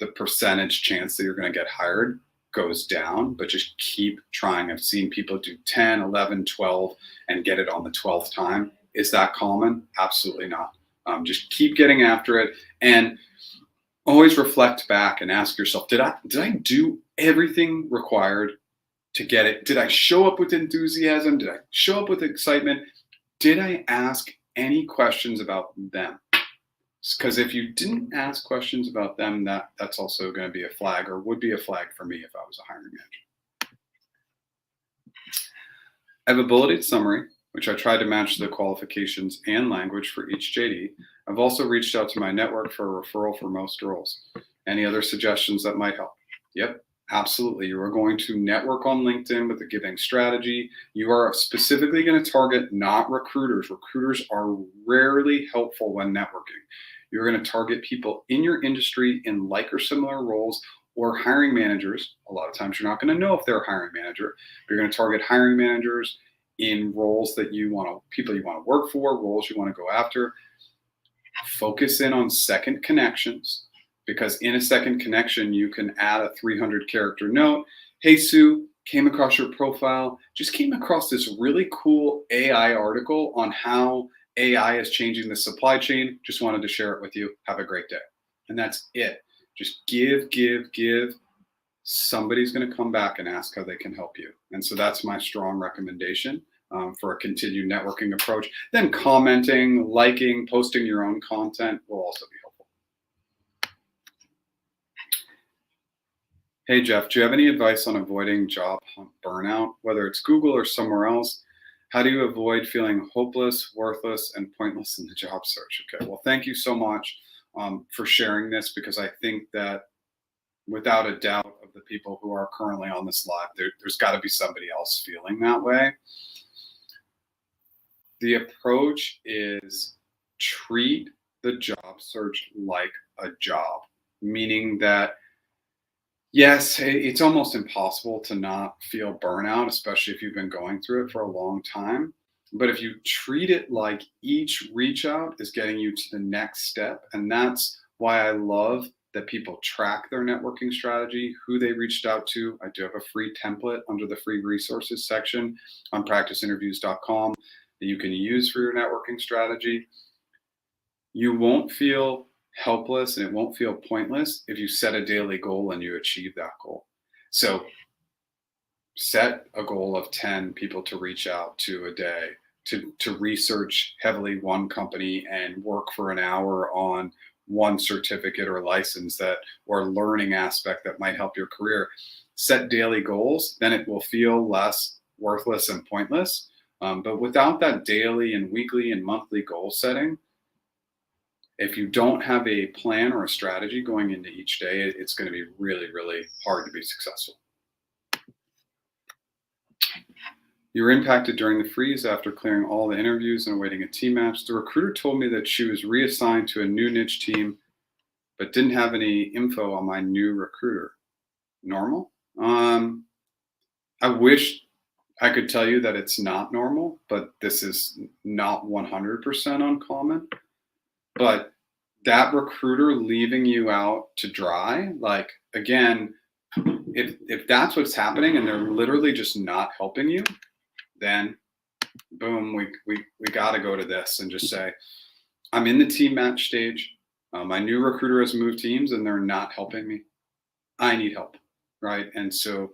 the percentage chance that you're going to get hired goes down, but just keep trying. I've seen people do 10, 11, 12 and get it on the 12th time. Is that common? Absolutely not. Just keep getting after it, and always reflect back and ask yourself, did I do everything required to get it? Did I show up with enthusiasm? Did I show up with excitement? Did I ask any questions about them? Because if you didn't ask questions about them, that's also going to be a flag, or would be a flag for me if I was a hiring manager. I have a bulleted summary, which I tried to match the qualifications and language for each JD. I've also reached out to my network for a referral for most roles. Any other suggestions that might help? Yep, absolutely. You are going to network on LinkedIn with a giving strategy. You are specifically going to target not recruiters. Recruiters are rarely helpful when networking. You're going to target people in your industry in like or similar roles, or hiring managers. A lot of times you're not going to know if they're a hiring manager, but you're going to target hiring managers in roles that people you want to work for, roles you want to go after. Focus in on second connections, because in a second connection, you can add a 300-character note. Hey, Sue, came across your profile, just came across this really cool AI article on how AI is changing the supply chain. Just wanted to share it with you. Have a great day. And that's it. Just give. Somebody's going to come back and ask how they can help you. And so that's my strong recommendation for a continued networking approach. Then commenting, liking, posting your own content will also be helpful. Hey, Jeff, do you have any advice on avoiding job hunt burnout, whether it's Google or somewhere else? How do you avoid feeling hopeless, worthless, and pointless in the job search? Okay, well, thank you so much for sharing this, because I think that without a doubt, the people who are currently on this live. There's got to be somebody else feeling that way. The approach is treat the job search like a job, meaning that yes, it's almost impossible to not feel burnout, especially if you've been going through it for a long time. But if you treat it like each reach out is getting you to the next step, and that's why I love that people track their networking strategy, who they reached out to. I do have a free template under the free resources section on practiceinterviews.com that you can use for your networking strategy. You won't feel helpless and it won't feel pointless if you set a daily goal and you achieve that goal. So set a goal of 10 people to reach out to a day, to research heavily one company and work for an hour on one certificate or license that or learning aspect that might help your career. Set daily goals, then it will feel less worthless and pointless. But without that daily and weekly and monthly goal setting, if you don't have a plan or a strategy going into each day, it's going to be really, really hard to be successful. You were impacted during the freeze after clearing all the interviews and awaiting a team match. The recruiter told me that she was reassigned to a new niche team, but didn't have any info on my new recruiter. Normal? I wish I could tell you that it's not normal, but this is not 100% uncommon. But that recruiter leaving you out to dry, like, again, if that's what's happening and they're literally just not helping you, then boom, we got to go to this and just say, I'm in the team match stage. My new recruiter has moved teams and they're not helping me. I need help, right? And so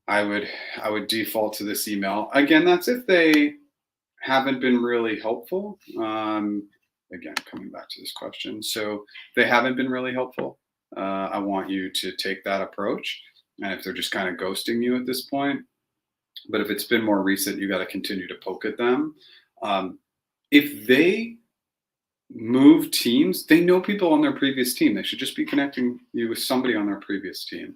I would default to this email. Again, that's if they haven't been really helpful. Again, coming back to this question. So if they haven't been really helpful, I want you to take that approach. And if they're just kind of ghosting you at this point, but if it's been more recent, you got to continue to poke at them. If they move teams, they know people on their previous team. They should just be connecting you with somebody on their previous team.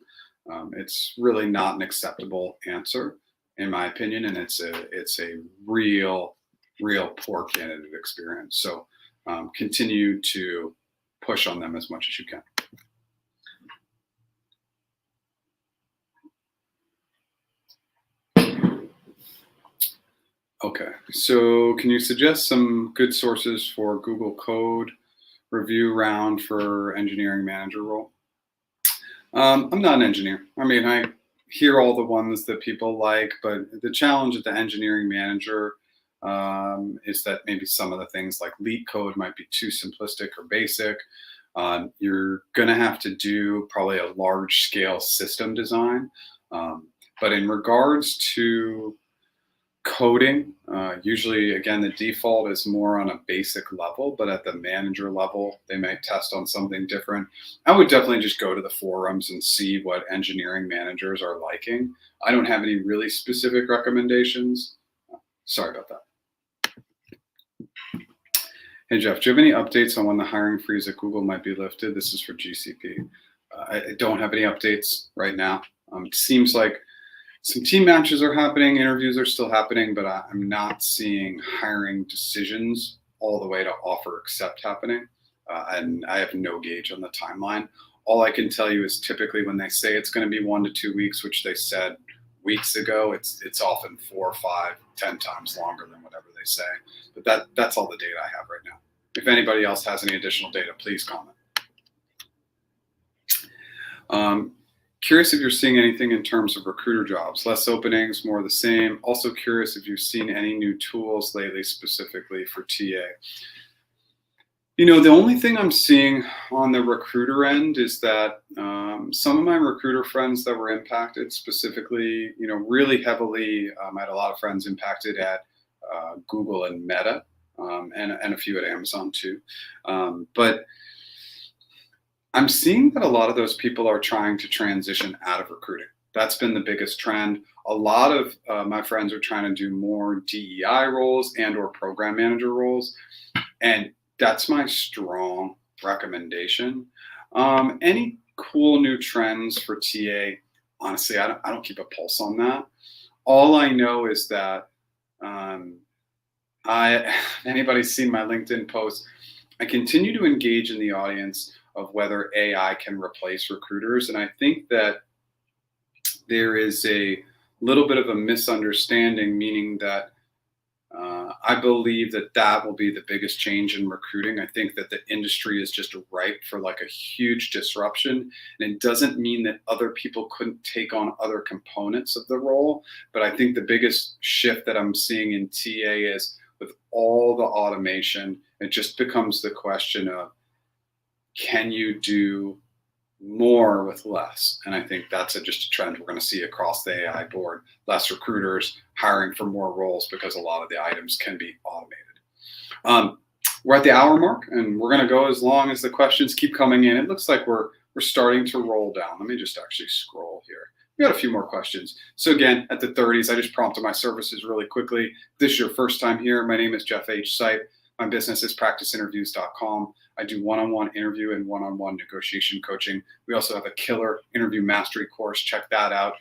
It's really not an acceptable answer, in my opinion, and it's a real poor candidate experience. So continue to push on them as much as you can. Okay, so can you suggest some good sources for Google Code review round for engineering manager role? I'm not an engineer. I mean, I hear all the ones that people like, but the challenge at the engineering manager is that maybe some of the things like leak code might be too simplistic or basic. You're going to have to do probably a large scale system design. But in regards to coding, usually, again, the default is more on a basic level, but at the manager level, they may test on something different. I would definitely just go to the forums and see what engineering managers are liking. I don't have any really specific recommendations. Sorry about that. Hey, Jeff, do you have any updates on when the hiring freeze at Google might be lifted? This is for GCP. I don't have any updates right now. It seems like some team matches are happening, interviews are still happening, but I'm not seeing hiring decisions all the way to offer accept happening. And I have no gauge on the timeline. All I can tell you is typically when they say it's going to be 1 to 2 weeks, which they said weeks ago, it's often 4, 5, 10 times longer than whatever they say. But that's all the data I have right now. If anybody else has any additional data, please comment. Curious if you're seeing anything in terms of recruiter jobs, less openings, more of the same. Also curious if you've seen any new tools lately specifically for TA. You know, the only thing I'm seeing on the recruiter end is that some of my recruiter friends that were impacted specifically, you know, really heavily, I had a lot of friends impacted at Google and Meta, and a few at Amazon too. But I'm seeing that a lot of those people are trying to transition out of recruiting. That's been the biggest trend. A lot of my friends are trying to do more DEI roles and or program manager roles. And that's my strong recommendation. Any cool new trends for TA, honestly, I don't keep a pulse on that. All I know is that um, I anybody's seen my LinkedIn post, I continue to engage in the audience of whether AI can replace recruiters, and I think that there is a little bit of a misunderstanding, meaning that I believe that that will be the biggest change in recruiting. I think that the industry is just ripe for like a huge disruption. And it doesn't mean that other people couldn't take on other components of the role. But I think the biggest shift that I'm seeing in TA is with all the automation, it just becomes the question of, can you do more with less? And I think that's just a trend we're going to see across the AI board. Less recruiters hiring for more roles because a lot of the items can be automated. We're at the hour mark, and we're going to go as long as the questions keep coming in. It looks like we're starting to roll down. Let me just actually scroll here. We got a few more questions. So again, at the 30s, I just prompted my services really quickly. If this is your first time here, my name is Jeff H. Sipe. My business is practiceinterviews.com. I do one-on-one interview and one-on-one negotiation coaching. We also have a killer interview mastery course. Check that out.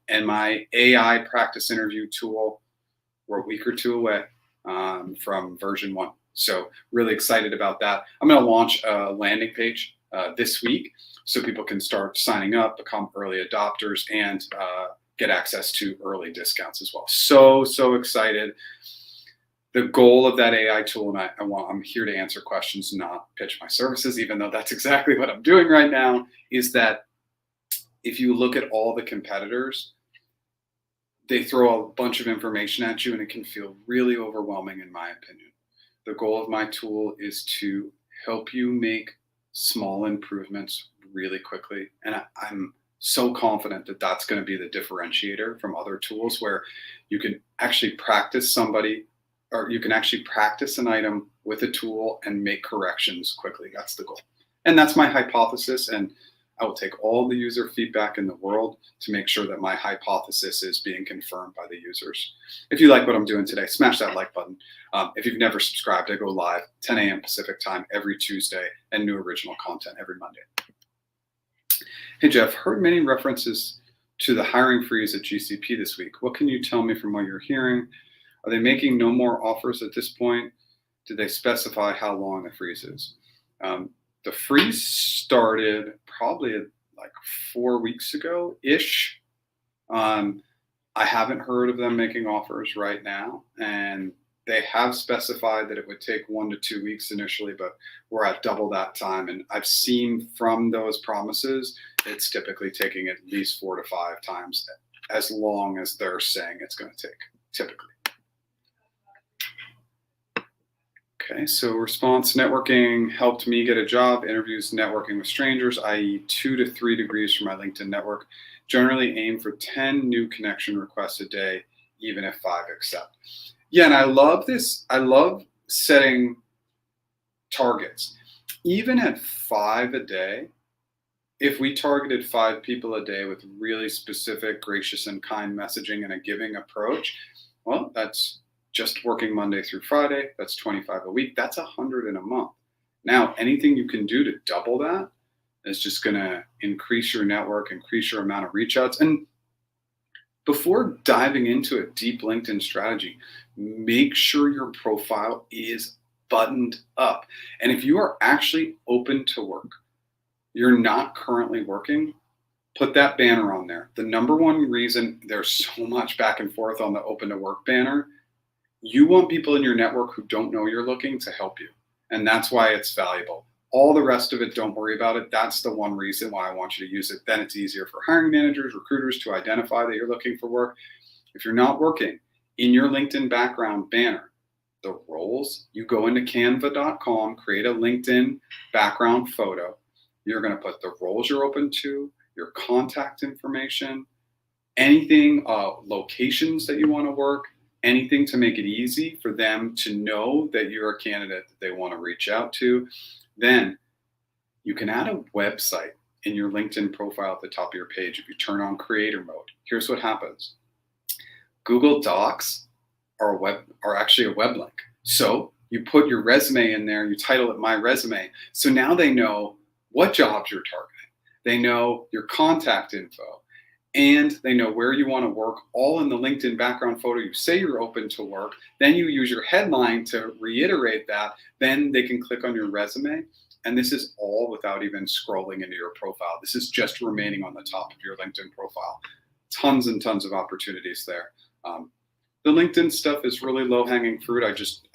And my AI practice interview tool, we're a week or two away from version 1. So really excited about that. I'm going to launch a landing page this week so people can start signing up, become early adopters, and get access to early discounts as well. So excited. The goal of that AI tool, and I'm here to answer questions, not pitch my services, even though that's exactly what I'm doing right now, is that if you look at all the competitors, they throw a bunch of information at you and it can feel really overwhelming, in my opinion. The goal of my tool is to help you make small improvements really quickly. And I'm so confident that that's going to be the differentiator from other tools, where you can actually practice an item with a tool and make corrections quickly. That's the goal. And that's my hypothesis. And I will take all the user feedback in the world to make sure that my hypothesis is being confirmed by the users. If you like what I'm doing today, smash that like button. If you've never subscribed, I go live 10 a.m. Pacific time every Tuesday, and new original content every Monday. Hey, Jeff, heard many references to the hiring freeze at GCP this week. What can you tell me from what you're hearing? Are they making no more offers at this point? Did they specify how long the freeze is? The freeze started probably like 4 weeks ago-ish. I haven't heard of them making offers right now, and they have specified that it would take 1 to 2 weeks initially, but we're at double that time. And I've seen from those promises, it's typically taking at least 4 to 5 times as long as they're saying it's going to take, typically. Okay, so response networking helped me get a job. Interviews networking with strangers, i.e. 2 to 3 degrees from my LinkedIn network. Generally aim for 10 new connection requests a day, even if 5 accept. Yeah, and I love this. I love setting targets. Even at 5 a day, if we targeted 5 people a day with really specific, gracious, and kind messaging and a giving approach, well, that's just working Monday through Friday. That's 25 a week. That's 100 in a month. Now, anything you can do to double that is just going to increase your network, increase your amount of reach outs. And before diving into a deep LinkedIn strategy, make sure your profile is buttoned up. And if you are actually open to work, you're not currently working, put that banner on there. The number one reason there's so much back and forth on the open to work banner, you want people in your network who don't know you're looking to help you. And that's why it's valuable. All the rest of it, don't worry about it. That's the one reason why I want you to use it. Then it's easier for hiring managers, recruiters to identify that you're looking for work. If you're not working, in your LinkedIn background banner, the roles, you go into canva.com, create a LinkedIn background photo. You're going to put the roles you're open to, your contact information, anything, locations that you want to work, anything to make it easy for them to know that you're a candidate that they want to reach out to. Then you can add a website in your LinkedIn profile at the top of your page. If you turn on creator mode, here's what happens. Google Docs are actually a web link. So you put your resume in there, you title it My Resume. So now they know what jobs you're targeting. they know your contact info, and they know where you want to work, all in the LinkedIn background photo. You say you're open to work, then you use your headline to reiterate that, then they can click on your resume. And this is all without even scrolling into your profile. This is just remaining on the top of your LinkedIn profile. Tons and tons of opportunities there. The LinkedIn stuff is really low hanging fruit.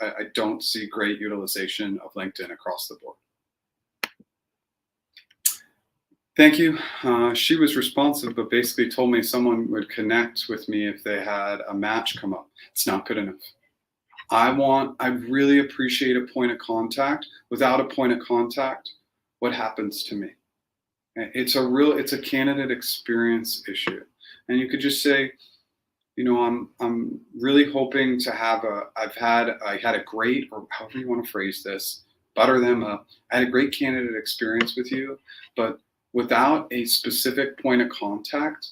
I don't see great utilization of LinkedIn across the board. Thank you. She was responsive, but basically told me someone would connect with me if they had a match come up. It's not good enough. I really appreciate a point of contact. Without a point of contact, what happens to me? It's a candidate experience issue. And you could just say, I'm really hoping to have I had a great, or however you want to phrase this, butter them up. I had a great candidate experience with you, but without a specific point of contact,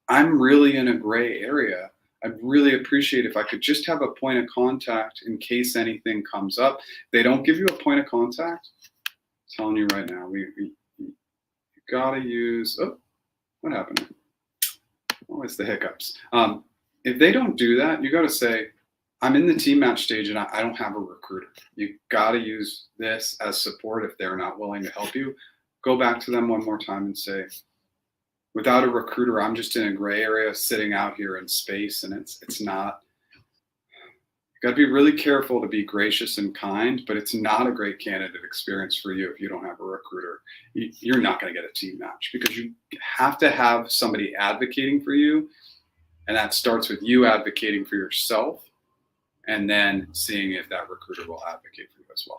I'm really in a gray area. I'd really appreciate if I could just have a point of contact in case anything comes up. They don't give you a point of contact. I'm telling you right now, you gotta use. Oh, what happened? Oh, it's the hiccups. If they don't do that, you gotta say, I'm in the team match stage and I don't have a recruiter. You gotta use this as support if they're not willing to help you. Go back to them one more time and say, without a recruiter, I'm just in a gray area sitting out here in space, and it's not. You got to be really careful to be gracious and kind, but it's not a great candidate experience for you if you don't have a recruiter. You're not going to get a team match because you have to have somebody advocating for you, and that starts with you advocating for yourself, and then seeing if that recruiter will advocate for you as well.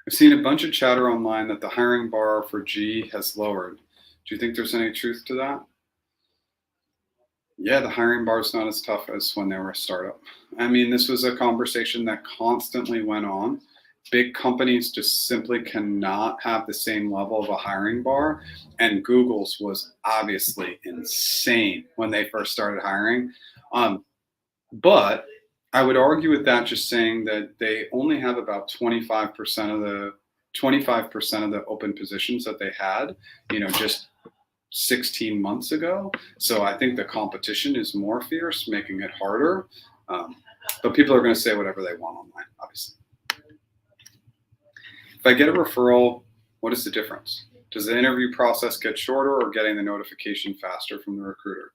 I've seen a bunch of chatter online that the hiring bar for G has lowered. Do you think there's any truth to that? Yeah, the hiring bar is not as tough as when they were a startup. I mean, this was a conversation that constantly went on. Big companies just simply cannot have the same level of a hiring bar. And Google's was obviously insane when they first started hiring. But I would argue with that, just saying that they only have about 25% of the open positions that they had, just 16 months ago. So I think the competition is more fierce, making it harder. But people are going to say whatever they want online, obviously. If I get a referral, what is the difference? Does the interview process get shorter or getting the notification faster from the recruiter?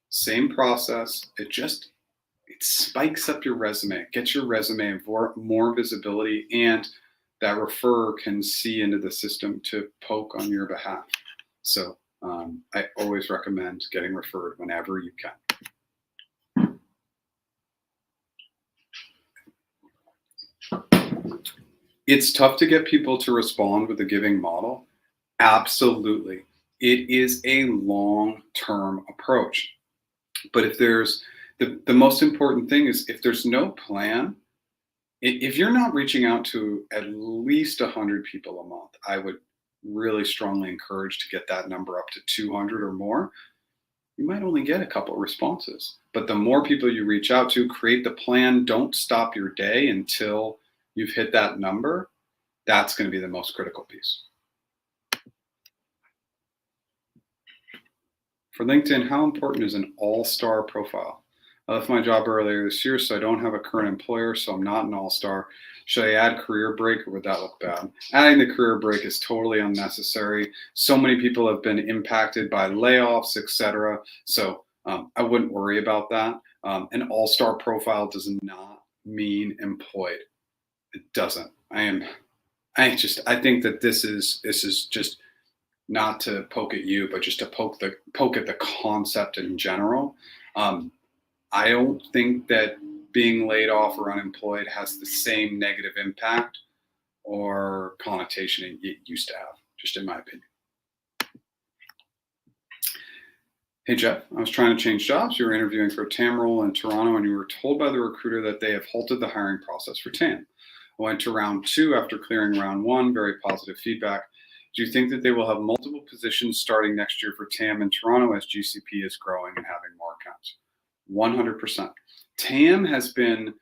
Same process. It spikes up your resume, gets your resume more visibility, and that referrer can see into the system to poke on your behalf. So I always recommend getting referred whenever you can. It's tough to get people to respond with a giving model. Absolutely. It is a long-term approach. But if there's the most important thing is if there's no plan, if you're not reaching out to at least 100 people a month, I would really strongly encourage to get that number up to 200 or more. You might only get a couple responses. But the more people you reach out to, create the plan, don't stop your day until you've hit that number. That's going to be the most critical piece. For LinkedIn, how important is an all-star profile? I left my job earlier this year, so I don't have a current employer, so I'm not an all-star. Should I add career break, or would that look bad? Adding the career break is totally unnecessary. So many people have been impacted by layoffs, etc. So I wouldn't worry about that. An all-star profile does not mean employed. It doesn't. I think that this is just not to poke at you, but just to poke at the concept in general. I don't think that being laid off or unemployed has the same negative impact or connotation it used to have, just in my opinion. Hey, Jeff, I was trying to change jobs. You were interviewing for a TAM role in Toronto, and you were told by the recruiter that they have halted the hiring process for TAM. I went to round 2 after clearing round 1, very positive feedback. Do you think that they will have multiple positions starting next year for TAM in Toronto as GCP is growing and having more accounts? 100%. TAM has been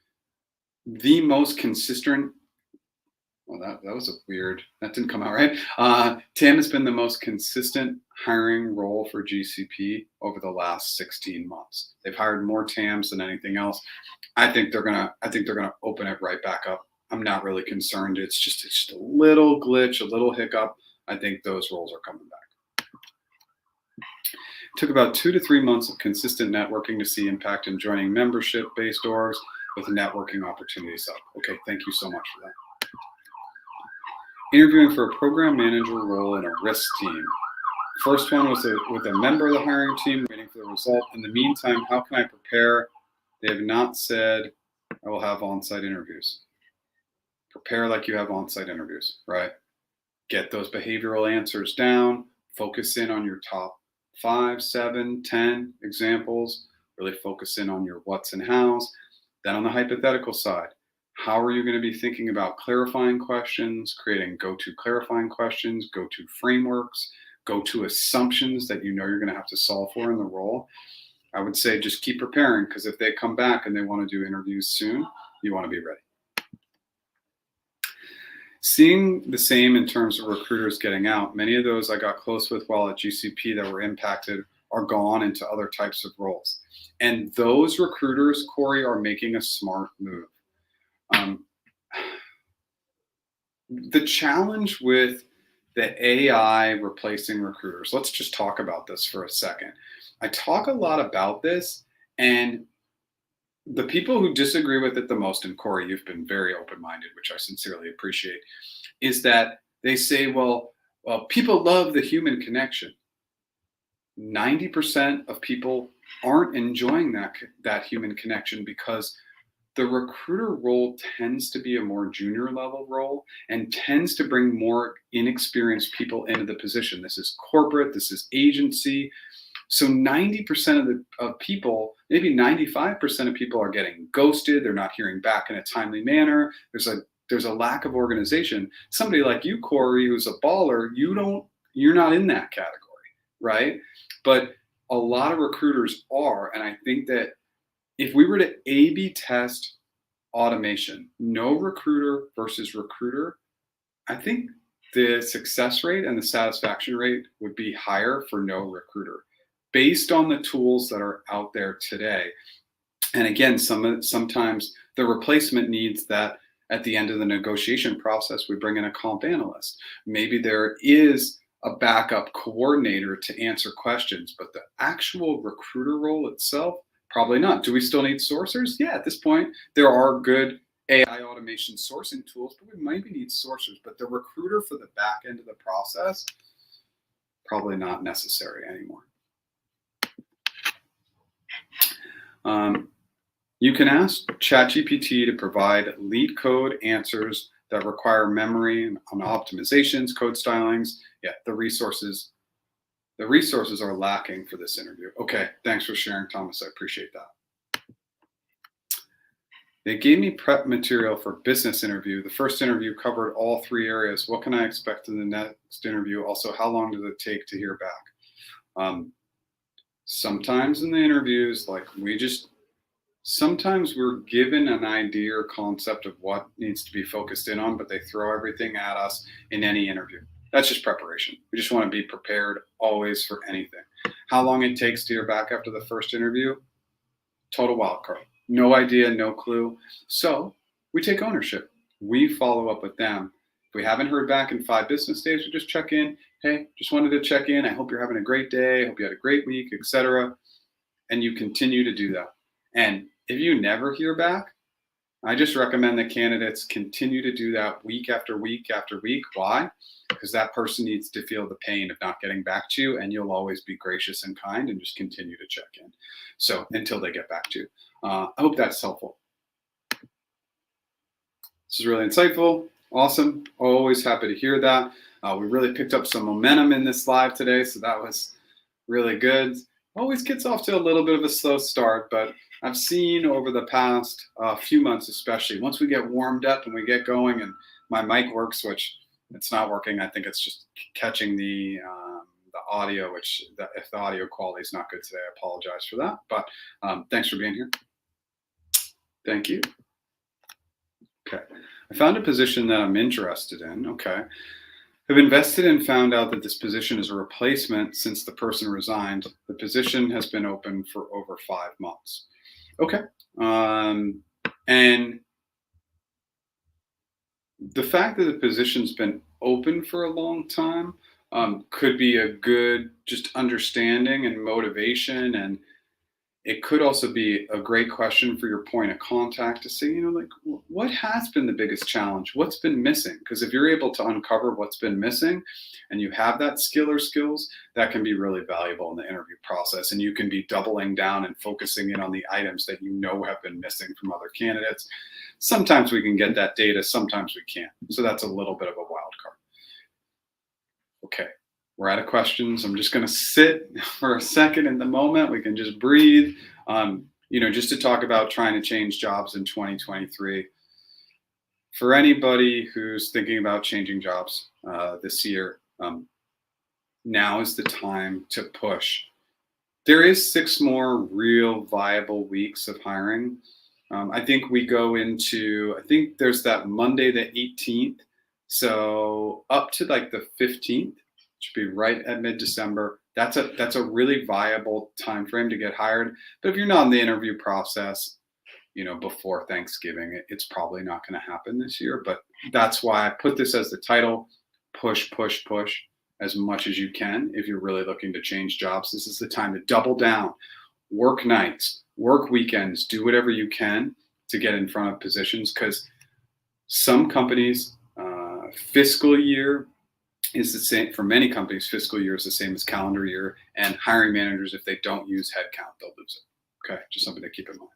the most consistent. Well, that was a weird, that didn't come out right. TAM has been the most consistent hiring role for GCP over the last 16 months. They've hired more TAMs than anything else. I think they're gonna open it right back up. I'm not really concerned. It's just a little glitch, a little hiccup. I think those roles are coming back. Took about 2 to 3 months of consistent networking to see impact in joining membership-based orgs with networking opportunities up. Okay, thank you so much for that. Interviewing for a program manager role in a risk team. First one was with a member of the hiring team, waiting for the result. In the meantime, how can I prepare? They have not said I will have on-site interviews. Prepare like you have on-site interviews, right? Get those behavioral answers down. Focus in on your top 5, 7, 10 examples. Really focus in on your what's and how's. Then on the hypothetical side, how are you going to be thinking about clarifying questions, creating go-to clarifying questions, go-to frameworks, go-to assumptions that you know you're going to have to solve for in the role? I would say just keep preparing, because if they come back and they want to do interviews soon, you want to be ready. Seeing the same in terms of recruiters getting out. Many of those I got close with while at GCP that were impacted are gone into other types of roles. And those recruiters, Corey, are making a smart move. The challenge with the AI replacing recruiters, let's just talk about this for a second. I talk a lot about this, and the people who disagree with it the most, and Corey, you've been very open-minded, which I sincerely appreciate, is that they say, well, people love the human connection. 90% of people aren't enjoying that human connection because the recruiter role tends to be a more junior level role and tends to bring more inexperienced people into the position. This is corporate, this is agency. So 90% of people, maybe 95% of people are getting ghosted. They're not hearing back in a timely manner. There's a lack of organization. Somebody like you, Corey, who's a baller, you're not in that category, right? But a lot of recruiters are, and I think that if we were to A/B test automation, no recruiter versus recruiter, I think the success rate and the satisfaction rate would be higher for no recruiter based on the tools that are out there today. And again, sometimes the replacement needs that at the end of the negotiation process, we bring in a comp analyst. Maybe there is a backup coordinator to answer questions, but the actual recruiter role itself, probably not. Do we still need sourcers? Yeah, at this point, there are good AI automation sourcing tools, but we might need sourcers. But the recruiter for the back end of the process, probably not necessary anymore. You can ask ChatGPT to provide lead code answers that require memory on optimizations, code stylings. Yeah, the resources are lacking for this interview. Okay, thanks for sharing, Thomas. I appreciate that. They gave me prep material for business interview. The first interview covered all 3 areas. What can I expect in the next interview? Also, how long does it take to hear back? Sometimes in the interviews, sometimes we're given an idea or concept of what needs to be focused in on, but they throw everything at us in any interview. That's just preparation. We just want to be prepared always for anything. How long it takes to hear back after the first interview? Total wild card. No idea, no clue. So we take ownership. We follow up with them. If we haven't heard back in 5 business days, we just check in. Hey, just wanted to check in. I hope you're having a great day. I hope you had a great week, etc. And you continue to do that. And if you never hear back, I just recommend that candidates continue to do that week after week after week. Why? Because that person needs to feel the pain of not getting back to you, and you'll always be gracious and kind and just continue to check in. So until they get back to you. I hope that's helpful. This is really insightful. Awesome. Always happy to hear that. We really picked up some momentum in this live today, so that was really good. Always gets off to a little bit of a slow start, but I've seen over the past few months, especially once we get warmed up and we get going and my mic works, which it's not working. I think it's just catching the audio, which if the audio quality is not good today, I apologize for that. But thanks for being here. Thank you. Okay. I found a position that I'm interested in. Okay. I've invested and found out that this position is a replacement since the person resigned. The position has been open for over 5 months. Okay. And the fact that the position's been open for a long time could be a good just understanding and motivation, and it could also be a great question for your point of contact to say, like, what has been the biggest challenge? What's been missing? Because if you're able to uncover what's been missing and you have that skill or skills, that can be really valuable in the interview process. And you can be doubling down and focusing in on the items that have been missing from other candidates. Sometimes we can get that data, sometimes we can't. So that's a little bit of a wild card. Okay. We're out of questions. I'm just going to sit for a second in the moment. We can just breathe, just to talk about trying to change jobs in 2023. For anybody who's thinking about changing jobs this year, now is the time to push. There is 6 more real viable weeks of hiring. I think there's that Monday the 18th. So up to like the 15th. Should be right at mid-December. That's a really viable time frame to get hired. But if you're not in the interview process, before Thanksgiving, it's probably not going to happen this year. But that's why I put this as the title: push, push, push as much as you can. If you're really looking to change jobs, this is the time to double down, work nights, work weekends, do whatever you can to get in front of positions, because some companies, fiscal year is the same. For many companies, fiscal year is the same as calendar year, and hiring managers, if they don't use headcount, they'll lose it. Okay, just something to keep in mind.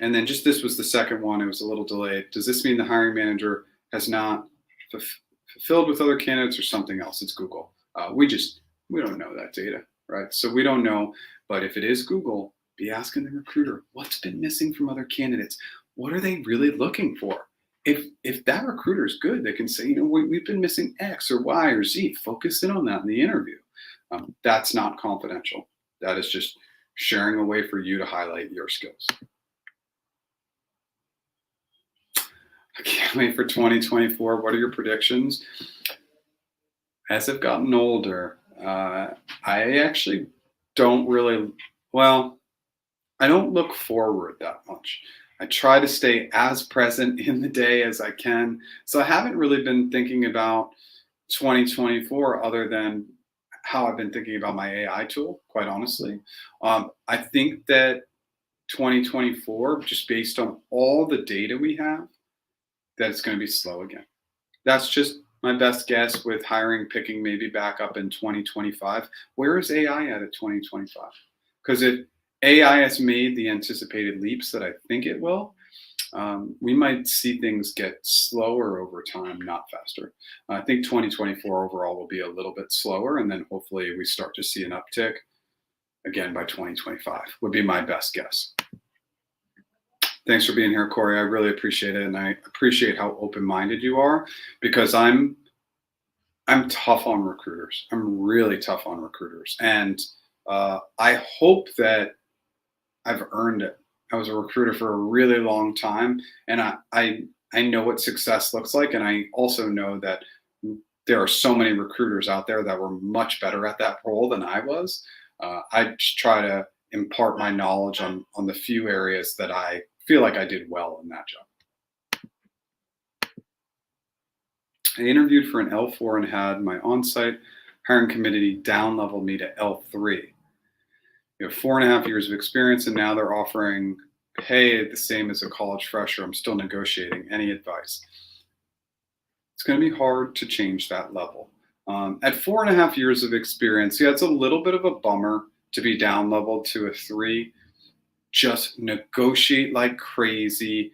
And then this was the second one. It was a little delayed. Does this mean the hiring manager has not fulfilled with other candidates or something else? It's Google. We don't know that data, right? So we don't know. But if it is Google, be asking the recruiter, what's been missing from other candidates? What are they really looking for? If that recruiter is good, they can say, we've been missing X or Y or Z. Focus in on that in the interview. That's not confidential. That is just sharing a way for you to highlight your skills. I can't wait for 2024. What are your predictions? As I've gotten older, I actually don't really, I don't look forward that much. I try to stay as present in the day as I can. So I haven't really been thinking about 2024 other than how I've been thinking about my AI tool, quite honestly. I think that 2024, just based on all the data we have, that it's going to be slow again. That's just my best guess, with hiring picking maybe back up in 2025. Where is AI at 2025? Because if AI has made the anticipated leaps that I think it will, we might see things get slower over time, not faster. I think 2024 overall will be a little bit slower, and then hopefully we start to see an uptick again by 2025 would be my best guess. Thanks for being here, Corey. I really appreciate it, and I appreciate how open-minded you are, because I'm tough on recruiters. I'm really tough on recruiters, and I hope that I've earned it. I was a recruiter for a really long time, and I know what success looks like, and I also know that there are so many recruiters out there that were much better at that role than I was. I just try to impart my knowledge on the few areas that I feel like I did well in that job. I interviewed for an L4 and had my on-site hiring committee down-level me to L3. You have 4.5 years of experience, and now they're offering pay the same as a college fresher. I'm still negotiating. Any advice? It's going to be hard to change that level. At 4.5 years of experience, it's a little bit of a bummer to be down leveled to a 3. Just negotiate like crazy.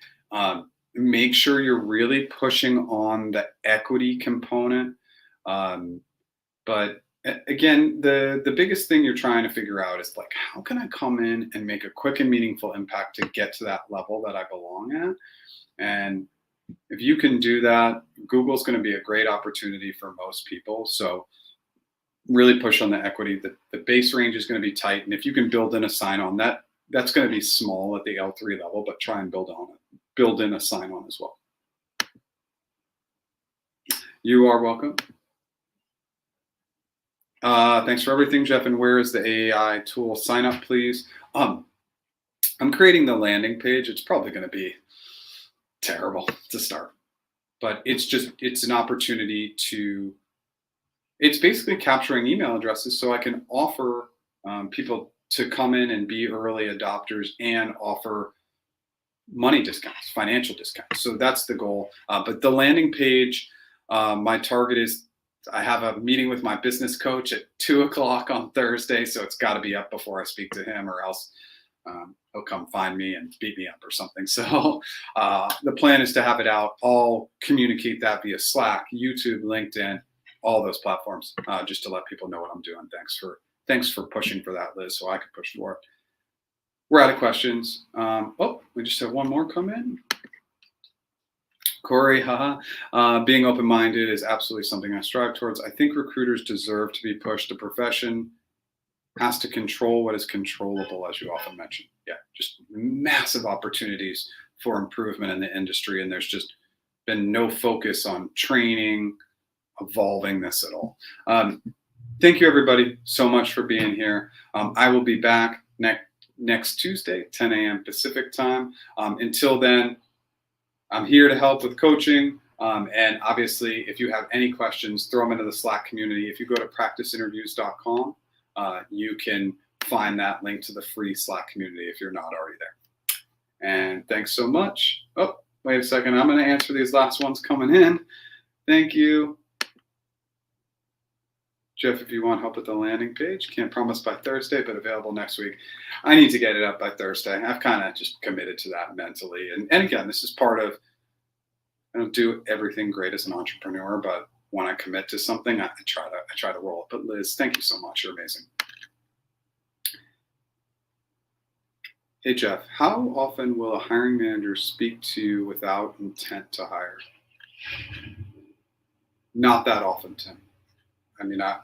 Make sure you're really pushing on the equity component. But again, the biggest thing you're trying to figure out is, like, how can I come in and make a quick and meaningful impact to get to that level that I belong at? And if you can do that, Google's going to be a great opportunity for most people. So really push on the equity. The base range is going to be tight. And if you can build in a sign on, that That's going to be small at the L3 level, but try and build in a sign-on as well. You are welcome. Thanks for everything, Jeff. And where is the AI tool? Sign up, please. I'm creating the landing page. It's probably going to be terrible to start, but it's an opportunity to, it's basically capturing email addresses so I can offer people to come in and be early adopters and offer money discounts, financial discounts. So that's the goal. But the landing page, my target is, I have a meeting with my business coach at 2:00 on Thursday. So it's got to be up before I speak to him, or else he'll come find me and beat me up or something. So the plan is to have it out. I'll communicate that via Slack, YouTube, LinkedIn, all those platforms, just to let people know what I'm doing. Thanks for pushing for that, Liz, so I could push for it. We're out of questions. We just have one more come in. Corey, being open-minded is absolutely something I strive towards. I think recruiters deserve to be pushed. The profession has to control what is controllable, as you often mention. Yeah, just massive opportunities for improvement in the industry, and there's just been no focus on training, evolving this at all. Thank you, everybody, so much for being here. I will be back next Tuesday, 10 a.m. Pacific time. Until then, I'm here to help with coaching. And obviously, if you have any questions, throw them into the Slack community. If you go to practiceinterviews.com, you can find that link to the free Slack community if you're not already there. And thanks so much. Oh, wait a second. I'm going to answer these last ones coming in. Thank you. Jeff, if you want help with the landing page, can't promise by Thursday, but available next week. I need to get it up by Thursday. I've kind of just committed to that mentally. And again, this is part of, I don't do everything great as an entrepreneur, but when I commit to something, I try to roll it. But Liz, thank you so much. You're amazing. Hey, Jeff, how often will a hiring manager speak to you without intent to hire? Not that often, Tim. I mean, I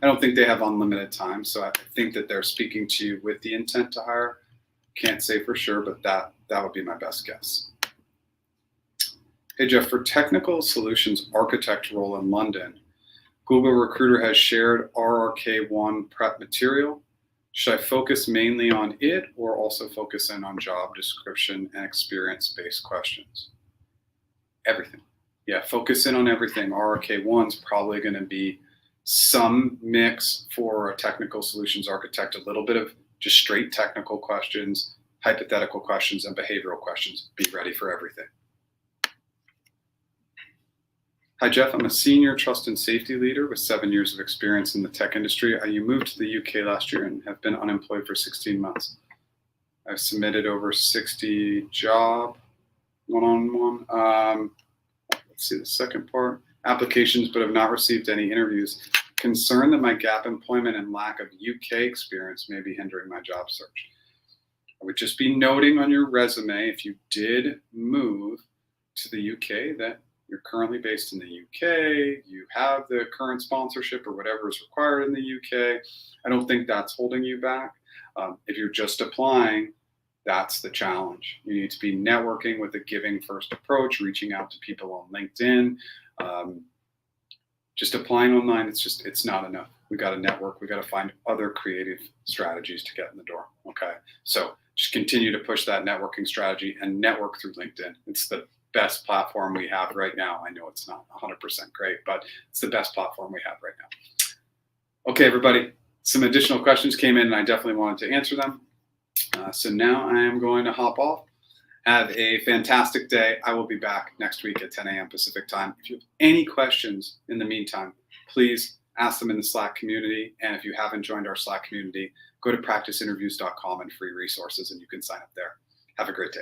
don't think they have unlimited time. So I think that they're speaking to you with the intent to hire. Can't say for sure, but that would be my best guess. Hey, Jeff, for technical solutions architect role in London, Google Recruiter has shared RRK1 prep material. Should I focus mainly on it or also focus in on job description and experience-based questions? Everything. Yeah, focus in on everything. RRK1 is probably going to be some mix for a technical solutions architect, a little bit of just straight technical questions, hypothetical questions, and behavioral questions. Be ready for everything. Hi, Jeff. I'm a senior trust and safety leader with 7 years of experience in the tech industry. You moved to the UK last year and have been unemployed for 16 months. I've submitted over 60 job one-on-one. Let's see the second part. Applications, but have not received any interviews. Concerned that my gap employment and lack of UK experience may be hindering my job search. I would just be noting on your resume, if you did move to the UK, that you're currently based in the UK, you have the current sponsorship or whatever is required in the UK. I don't think that's holding you back. If you're just applying, that's the challenge. You need to be networking with a giving first approach, reaching out to people on LinkedIn. Just applying online, it's not enough. We got to network. We got to find other creative strategies to get in the door. Okay. So just continue to push that networking strategy and network through LinkedIn. It's the best platform we have right now. I know it's not 100% great, but it's the best platform we have right now. Okay, everybody. Some additional questions came in and I definitely wanted to answer them. So now I am going to hop off. Have a fantastic day. I will be back next week at 10 a.m. Pacific time. If you have any questions in the meantime, please ask them in the Slack community. And if you haven't joined our Slack community, go to practiceinterviews.com and free resources and you can sign up there. Have a great day.